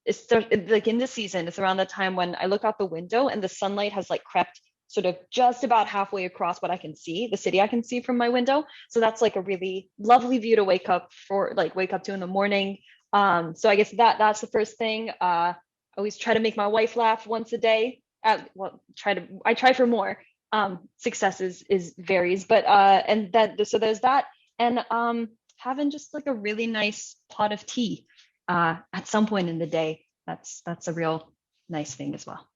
it's like in the season, it's around the time when I look out the window and the sunlight has like crept sort of just about halfway across what I can see, the city I can see from my window. So that's like a really lovely view to wake up to in the morning. So I guess that's the first thing. I always try to make my wife laugh once a day. I try for more. Success is varies, but and then so there's that, and having just like a really nice pot of tea at some point in the day. That's a real nice thing as well.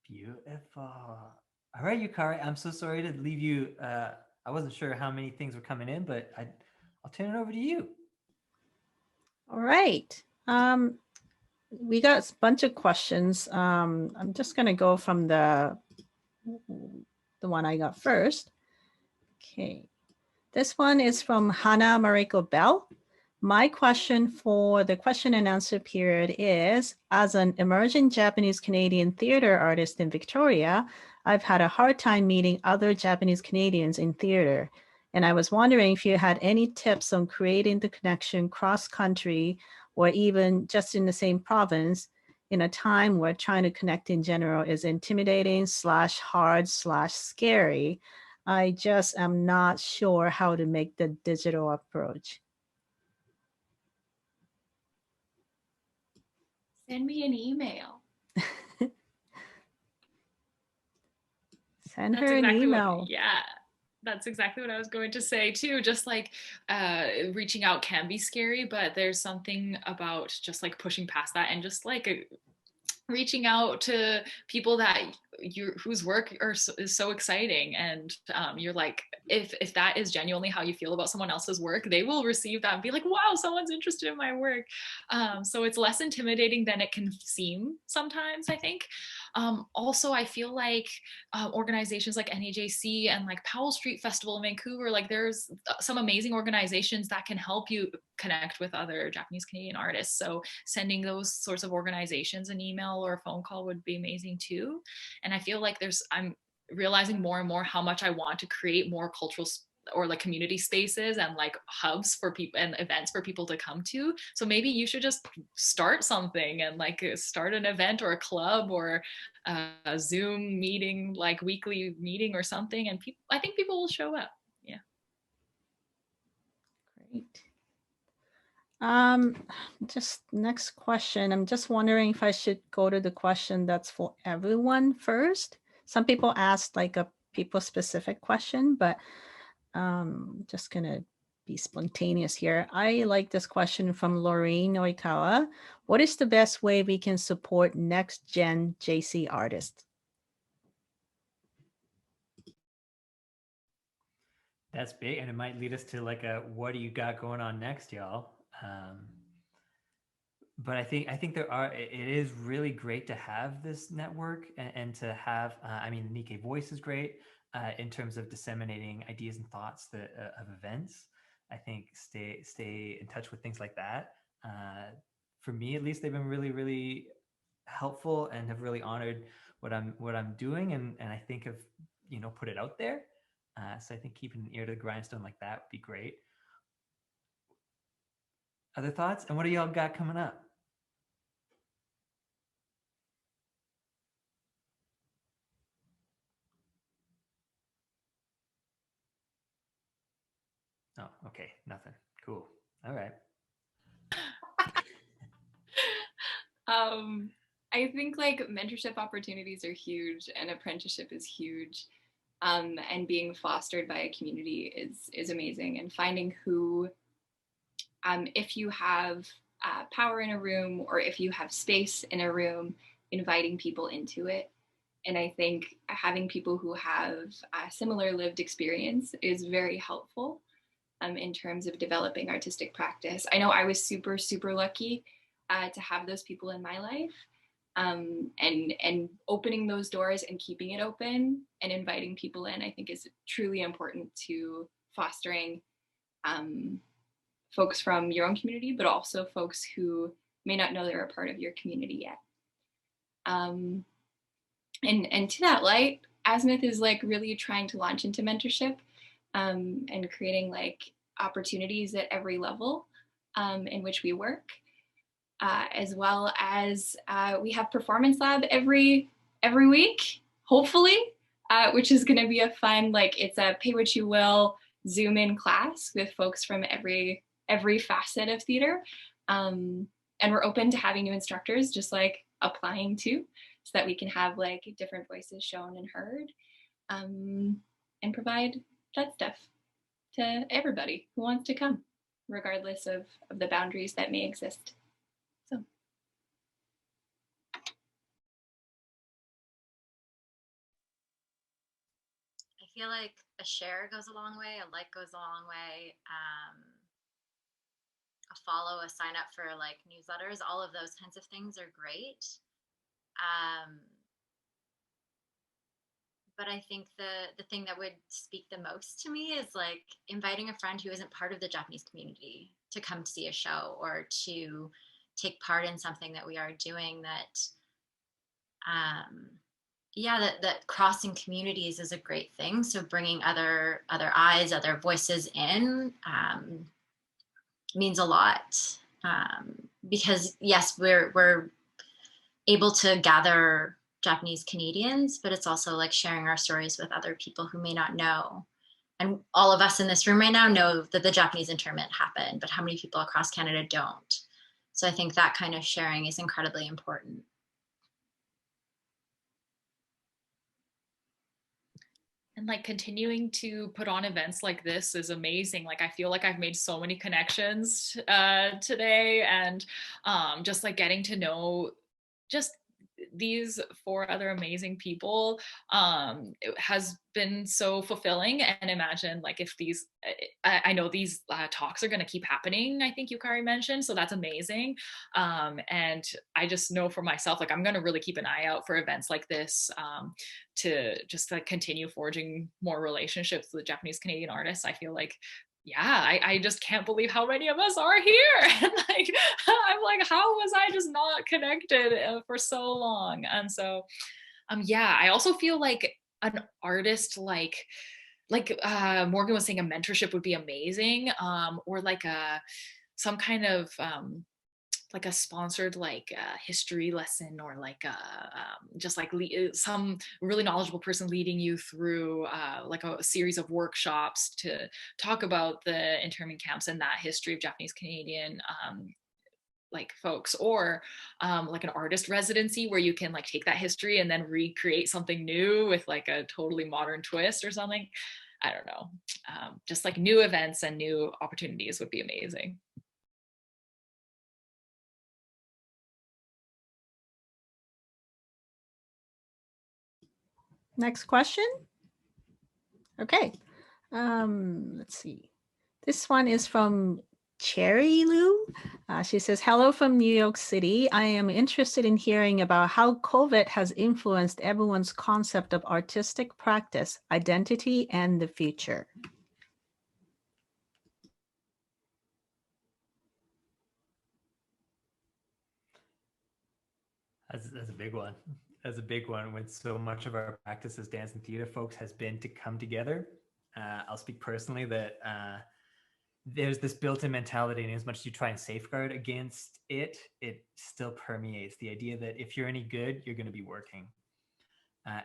Beautiful. All right, Yukari, I'm so sorry to leave you. I wasn't sure how many things were coming in, but I'll turn it over to you. All right. We got a bunch of questions. I'm just going to go from the one I got first. Okay. This one is from Hannah Mariko Bell. My question for the question and answer period is, as an emerging Japanese Canadian theater artist in Victoria, I've had a hard time meeting other Japanese Canadians in theater. And I was wondering if you had any tips on creating the connection cross-country or even just in the same province in a time where trying to connect in general is intimidating / hard / scary. I just am not sure how to make the digital approach. Send me an email. Send her an email. That's exactly what I was going to say too. Just like reaching out can be scary, but there's something about just like pushing past that and just like reaching out to people that whose work is so exciting, and you're like, if that is genuinely how you feel about someone else's work, they will receive that and be like, wow, someone's interested in my work. So it's less intimidating than it can seem sometimes, I think. Also, I feel like organizations like NAJC and like Powell Street Festival in Vancouver, like there's some amazing organizations that can help you connect with other Japanese Canadian artists. So sending those sorts of organizations an email or a phone call would be amazing too. And I feel like I'm realizing more and more how much I want to create more cultural or like community spaces and like hubs for people and events for people to come to. So maybe you should just start something and like start an event or a club or a Zoom meeting, like weekly meeting or something. And I think people will show up. Yeah. Great. Just next question. I'm just wondering if I should go to the question that's for everyone first. Some people asked like a people specific question, but just gonna be spontaneous here. I like this question from Lorraine Oikawa. What is the best way we can support next gen JC artists? That's big, and it might lead us to like a what do you got going on next, y'all? But I think it is really great to have this network and to have I mean, the Nikkei Voice is great in terms of disseminating ideas and thoughts of events. I think stay in touch with things like that. For me, at least, they've been really, really helpful and have really honored what I'm doing, and I think have, you know, put it out there. So I think keeping an ear to the grindstone like that would be great. Other thoughts? And what do y'all got coming up? Oh, okay. Nothing. Cool. All right. I think like mentorship opportunities are huge and apprenticeship is huge. And being fostered by a community is amazing, and finding who, if you have power in a room or if you have space in a room, inviting people into it. And I think having people who have a similar lived experience is very helpful in terms of developing artistic practice. I know I was super, super lucky to have those people in my life. And opening those doors and keeping it open and inviting people in, I think, is truly important to fostering folks from your own community, but also folks who may not know they're a part of your community yet. And to that light, Azimuth is like really trying to launch into mentorship and creating like opportunities at every level in which we work. As well as we have Performance Lab every week, hopefully, which is going to be a fun, like, it's a pay what you will Zoom in class with folks from every facet of theater. And we're open to having new instructors, just like applying to, so that we can have like different voices shown and heard, and provide that stuff to everybody who wants to come, regardless of the boundaries that may exist. So. I feel like a share goes a long way, a like goes a long way, a follow, a sign up for like newsletters, all of those kinds of things are great. But I think the thing that would speak the most to me is like inviting a friend who isn't part of the Japanese community to come to see a show or to take part in something that we are doing that, that crossing communities is a great thing. So bringing other eyes, other voices in means a lot, because yes, we're able to gather Japanese Canadians, but it's also like sharing our stories with other people who may not know. And all of us in this room right now know that the Japanese internment happened, but how many people across Canada don't? So I think that kind of sharing is incredibly important. And And like continuing to put on events like this is amazing. Like I feel like I've made so many connections today, and just like getting to know just these 4 other amazing people it has been so fulfilling. And imagine like if these I know these talks are going to keep happening, I think Yukari mentioned, so that's amazing. And I just know for myself, like I'm going to really keep an eye out for events like this, to just like continue forging more relationships with Japanese Canadian artists. I feel like I just can't believe how many of us are here. And like, I'm like, how was I just not connected for so long? And so, I also feel like an artist, like Morgan was saying, a mentorship would be amazing, or like some kind of like a sponsored like history lesson, or like just like some really knowledgeable person leading you through like a series of workshops to talk about the internment camps and that history of Japanese Canadian like folks, or like an artist residency where you can like take that history and then recreate something new with like a totally modern twist or something. I don't know. Just like new events and new opportunities would be amazing. Next question. Okay. Let's see. This one is from Cherry Lou. She says, hello from New York City. I am interested in hearing about how COVID has influenced everyone's concept of artistic practice, identity, and the future. That's a big one. That's a big one when so much of our practice as dance and theater folks has been to come together. I'll speak personally that there's this built-in mentality, and as much as you try and safeguard against it, it still permeates the idea that if you're any good, you're going to be working.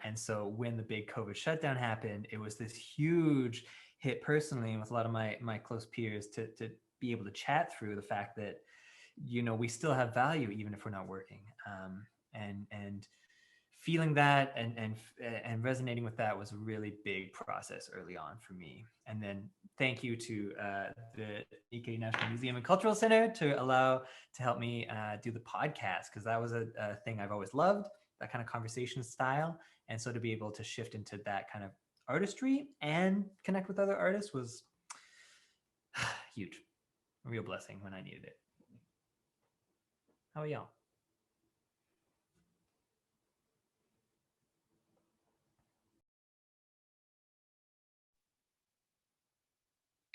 And so when the big COVID shutdown happened, it was this huge hit personally, and with a lot of my close peers, to be able to chat through the fact that, you know, we still have value even if we're not working. And feeling that and resonating with that was a really big process early on for me. And then thank you to the Nikkei National Museum and Cultural Center to help me do the podcast, because that was a thing I've always loved, that kind of conversation style. And so to be able to shift into that kind of artistry and connect with other artists was huge, a real blessing when I needed it. How are y'all?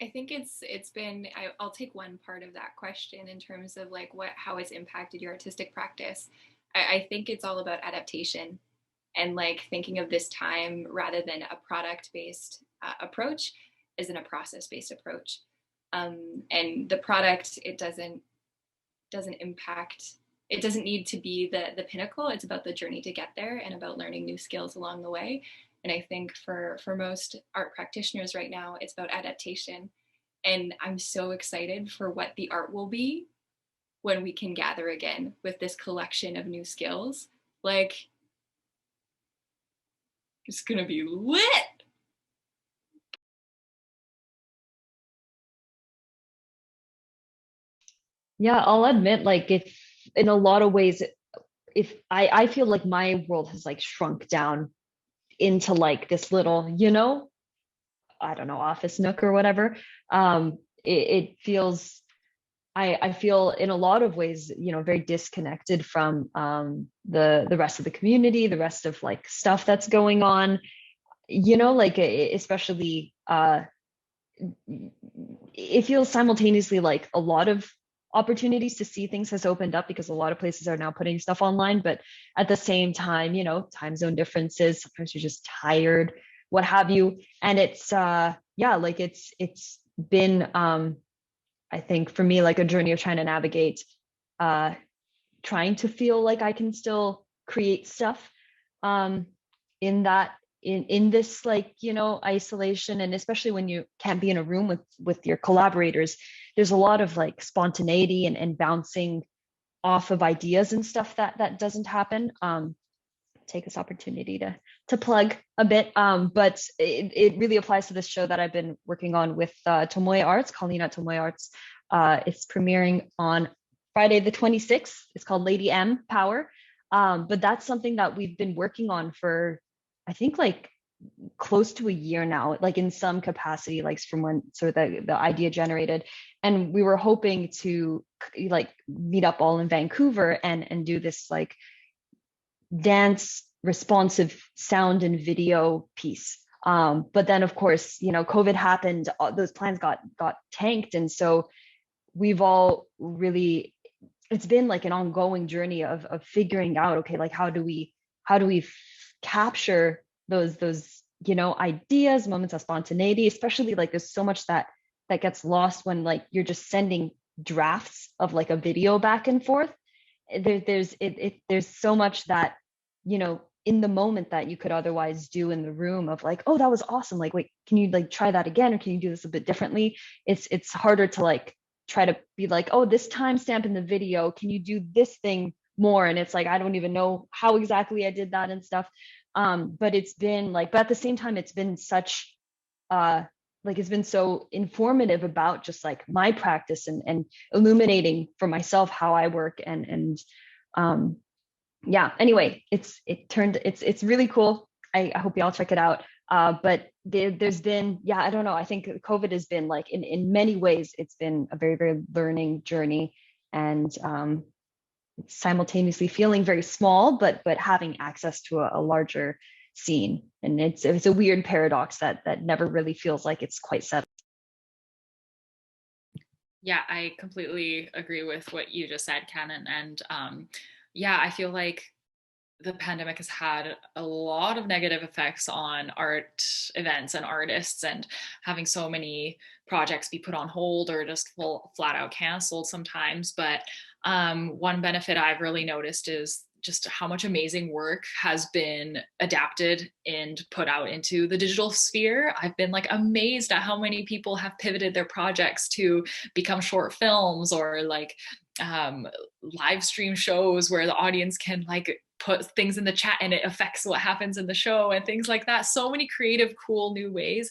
I think it's been, I'll take one part of that question in terms of like how it's impacted your artistic practice. I think it's all about adaptation and like thinking of this time rather than a product-based approach as in a process-based approach. And the product, it doesn't impact, it doesn't need to be the pinnacle. It's about the journey to get there and about learning new skills along the way. And I think for most art practitioners right now, it's about adaptation. And I'm so excited for what the art will be when we can gather again with this collection of new skills. Like, it's gonna be lit. Yeah, I'll admit, like, if in a lot of ways, if I feel like my world has like shrunk down into like this little, you know, I don't know, office nook or whatever. It feels, I feel in a lot of ways, you know, very disconnected from the rest of the community, the rest of like stuff that's going on, you know, like especially it feels simultaneously like a lot of opportunities to see things has opened up because a lot of places are now putting stuff online, but at the same time, you know, time zone differences, sometimes you're just tired, what have you. And it's like it's been I think for me like a journey of trying to navigate trying to feel like I can still create stuff in this like, you know, isolation, and especially when you can't be in a room with your collaborators, there's a lot of like spontaneity and bouncing off of ideas and stuff that doesn't happen. take this opportunity to plug a bit, but it really applies to this show that I've been working on with Tomoe Arts, calling out Tomoe Arts. It's premiering on Friday the 26th. It's called Lady M Power. But that's something that we've been working on for, I think, like close to a year now, like in some capacity, like from when sort of the idea generated. And we were hoping to like meet up all in Vancouver and do this like dance responsive sound and video piece. But then of course, you know, COVID happened, those plans got tanked. And so we've all really, it's been like an ongoing journey of figuring out, okay, like how do we capture those, you know, ideas, moments of spontaneity, especially like there's so much that gets lost when like you're just sending drafts of like a video back and forth. There's so much that, you know, in the moment that you could otherwise do in the room of like, oh, that was awesome. Like, wait, can you like try that again? Or can you do this a bit differently? It's harder to like try to be like, oh, this timestamp in the video, can you do this thing more? And it's like, I don't even know how exactly I did that and stuff. But it's been like, but at the same time, it's been such, like it's been so informative about just like my practice and illuminating for myself how I work and yeah, anyway, it's really cool. I hope y'all check it out. But there's been, yeah, I don't know. I think COVID has been like in many ways, it's been a very, very learning journey, and simultaneously feeling very small, but having access to a larger scene. And it's a weird paradox that never really feels like it's quite settled. Yeah, I completely agree with what you just said, Kanon. And yeah, I feel like the pandemic has had a lot of negative effects on art events and artists, and having so many projects be put on hold or just flat out canceled sometimes. But one benefit I've really noticed is just how much amazing work has been adapted and put out into the digital sphere. I've been like amazed at how many people have pivoted their projects to become short films or like live stream shows where the audience can like put things in the chat and it affects what happens in the show and things like that. So many creative, cool new ways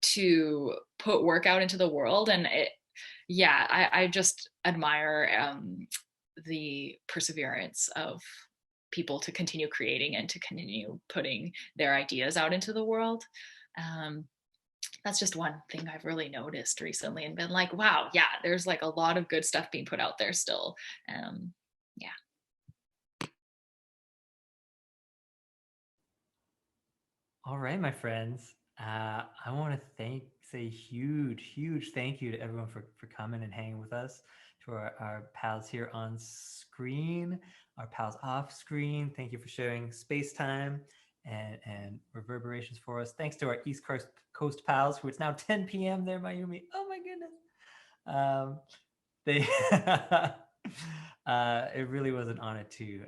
to put work out into the world. And I just admire the perseverance of people to continue creating and to continue putting their ideas out into the world. That's just one thing I've really noticed recently and been like, wow, yeah, there's like a lot of good stuff being put out there still. Yeah. All right, my friends. I want to say huge thank you to everyone for coming and hanging with us, to our pals here on screen, our pals off screen. Thank you for sharing space time and reverberations for us. Thanks to our East Coast pals, who it's now 10 p.m. there, Mayumi. Oh my goodness. It really was an honor to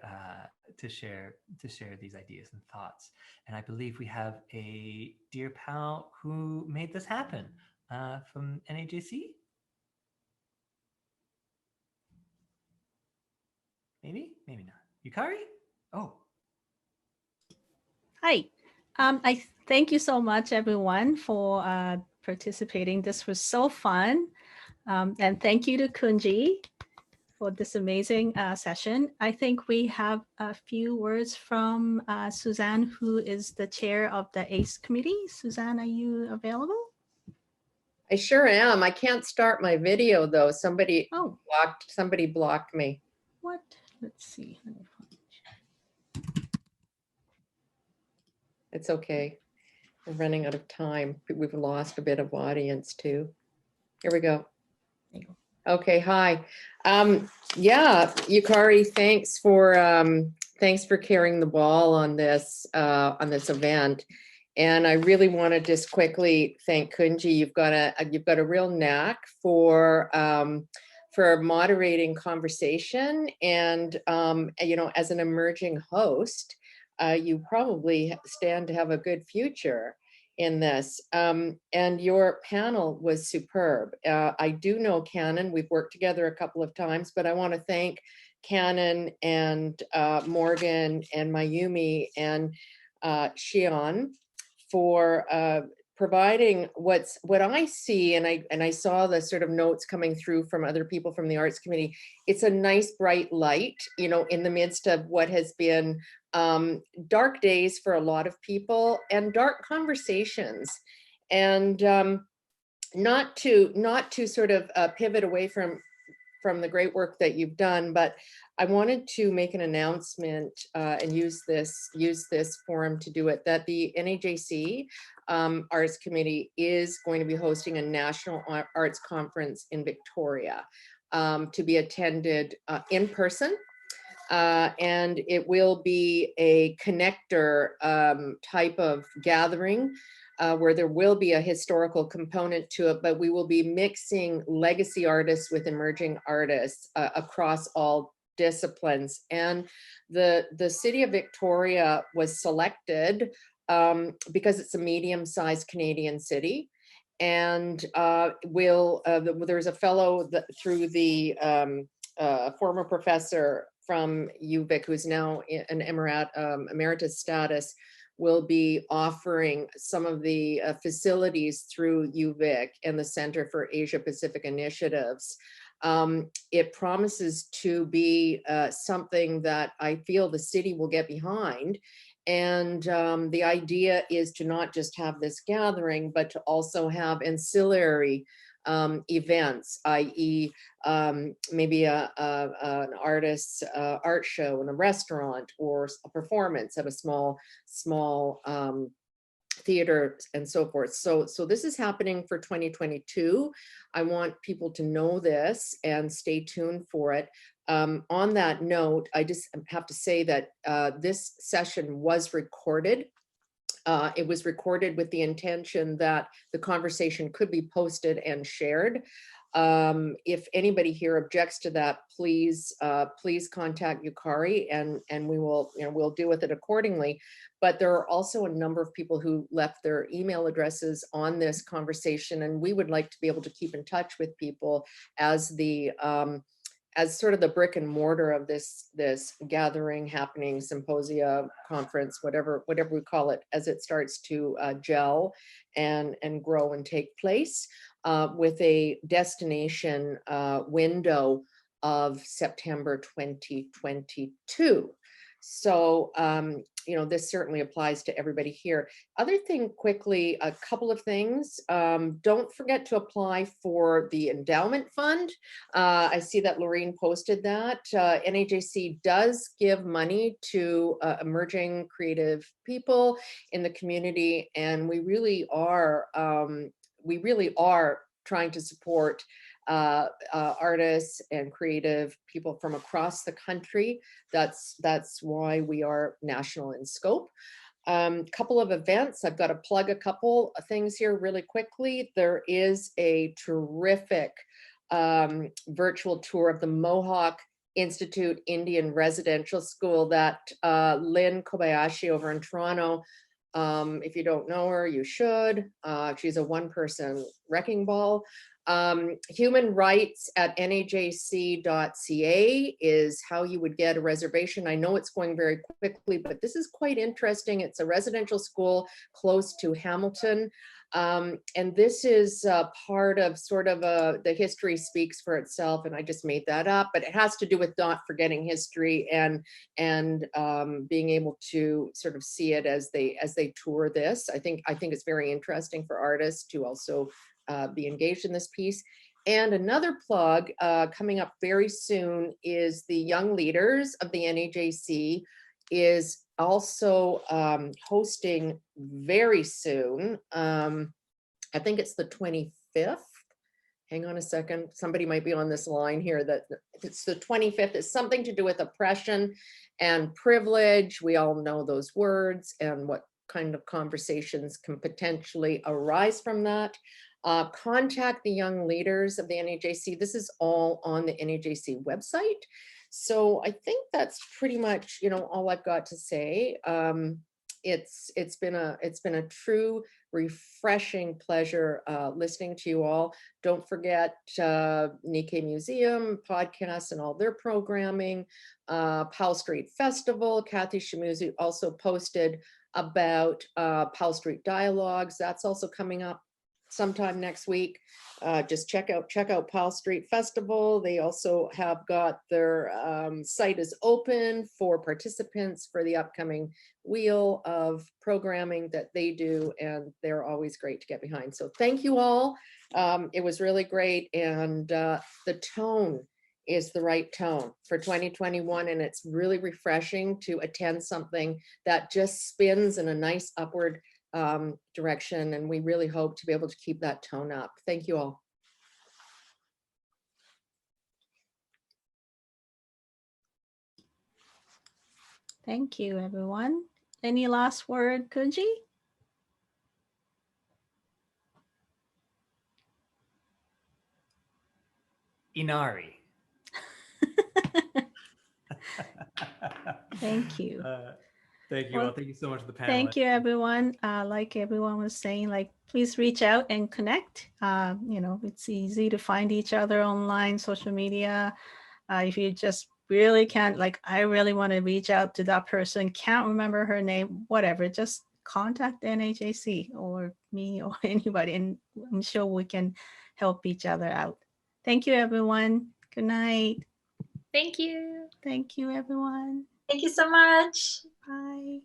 share these ideas and thoughts. And I believe we have a dear pal who made this happen from NAJC. Maybe not. Yukari? Oh. Hi. I thank you so much, everyone, for participating. This was so fun. And thank you to Kunji for this amazing session. I think we have a few words from Suzanne, who is the chair of the ACE committee. Suzanne, are you available? I sure am. I can't start my video though. Somebody blocked me. What? Let's see. It's okay. We're running out of time. We've lost a bit of audience too. Here we go. There you go. Okay, hi. Yeah, Yukari, thanks for carrying the ball on this event. And I really want to just quickly thank Kunji. You've got a real knack for moderating conversation, and you know, as an emerging host, you probably stand to have a good future in this. And your panel was superb. I do know Kanon. We've worked together a couple of times, but I want to thank Kanon and Morgan and Mayumi and Shion for providing what I see, and I saw the sort of notes coming through from other people from the Arts Committee. It's a nice bright light, you know, in the midst of what has been dark days for a lot of people and dark conversations. And not to sort of pivot away from the great work that you've done, but I wanted to make an announcement and use this forum to do it, that the NAJC Arts Committee is going to be hosting a National Arts Conference in Victoria to be attended in person. And it will be a connector type of gathering where there will be a historical component to it, but we will be mixing legacy artists with emerging artists across all disciplines. And the city of Victoria was selected because it's a medium-sized Canadian city. And there's a fellow through the former professor from UVic, who's now an emeritus status, will be offering some of the facilities through UVic and the Center for Asia Pacific Initiatives. It promises to be something that I feel the city will get behind. And the idea is to not just have this gathering, but to also have ancillary events, i.e. maybe an artist's art show in a restaurant, or a performance at a small theater and so forth. So this is happening for 2022. I want people to know this and stay tuned for it. On that note, I just have to say that this session was recorded. It was recorded with the intention that the conversation could be posted and shared. If anybody here objects to that, please contact Yukari, and we will, we'll deal with it accordingly. But there are also a number of people who left their email addresses on this conversation, and we would like to be able to keep in touch with people as the as sort of the brick and mortar of this gathering, happening, symposia, conference, whatever we call it, as it starts to gel and grow and take place, with a destination window of September 2022. So, this certainly applies to everybody here. Other thing quickly, a couple of things. Don't forget to apply for the endowment fund. I see that Lorraine posted that. NAJC does give money to emerging creative people in the community, and we really are trying to support artists and creative people from across the country. That's why we are national in scope. Couple of events. I've got to plug a couple of things here really quickly. There is a terrific virtual tour of the Mohawk Institute Indian Residential School that Lynn Kobayashi over in Toronto, if you don't know her, you should. She's a one-person wrecking ball. Human rights at najc.ca is how you would get a reservation. I know it's going very quickly, but this is quite interesting. It's a residential school close to Hamilton. And this is part of sort of the history speaks for itself, and I just made that up, but it has to do with not forgetting history and being able to sort of see it as they tour this. I think it's very interesting for artists to also be engaged in this piece. And another plug coming up very soon is the Young Leaders of the NAJC is also hosting very soon. I think it's the 25th. Hang on a second. Somebody might be on this line here that it's the 25th. It's something to do with oppression and privilege. We all know those words and what kind of conversations can potentially arise from that. Contact the Young Leaders of the NAJC. This is all on the NAJC website. So I think that's pretty much, all I've got to say. it's been a true refreshing pleasure listening to you all. Don't forget Nikkei Museum podcasts and all their programming. Powell Street Festival. Kathy Shimuzu also posted about Powell Street Dialogues. That's also coming up sometime next week. Just check out Powell Street Festival. They also have got their site is open for participants for the upcoming wheel of programming that they do, and they're always great to get behind. So thank you all. It was really great, and the tone is the right tone for 2021, and it's really refreshing to attend something that just spins in a nice upward direction, and we really hope to be able to keep that tone up. Thank you all. Thank you, everyone. Any last word, Kunji? Inari. Thank you. Thank you. Well, Well, thank you so much for the panel. Thank you, everyone. Like everyone was saying, like, please reach out and connect. It's easy to find each other online, social media. If you just really can't, like, I really want to reach out to that person, can't remember her name, whatever, just contact NHAC or me or anybody, and I'm sure we can help each other out. Thank you, everyone. Good night. Thank you. Thank you, everyone. Thank you so much. Bye.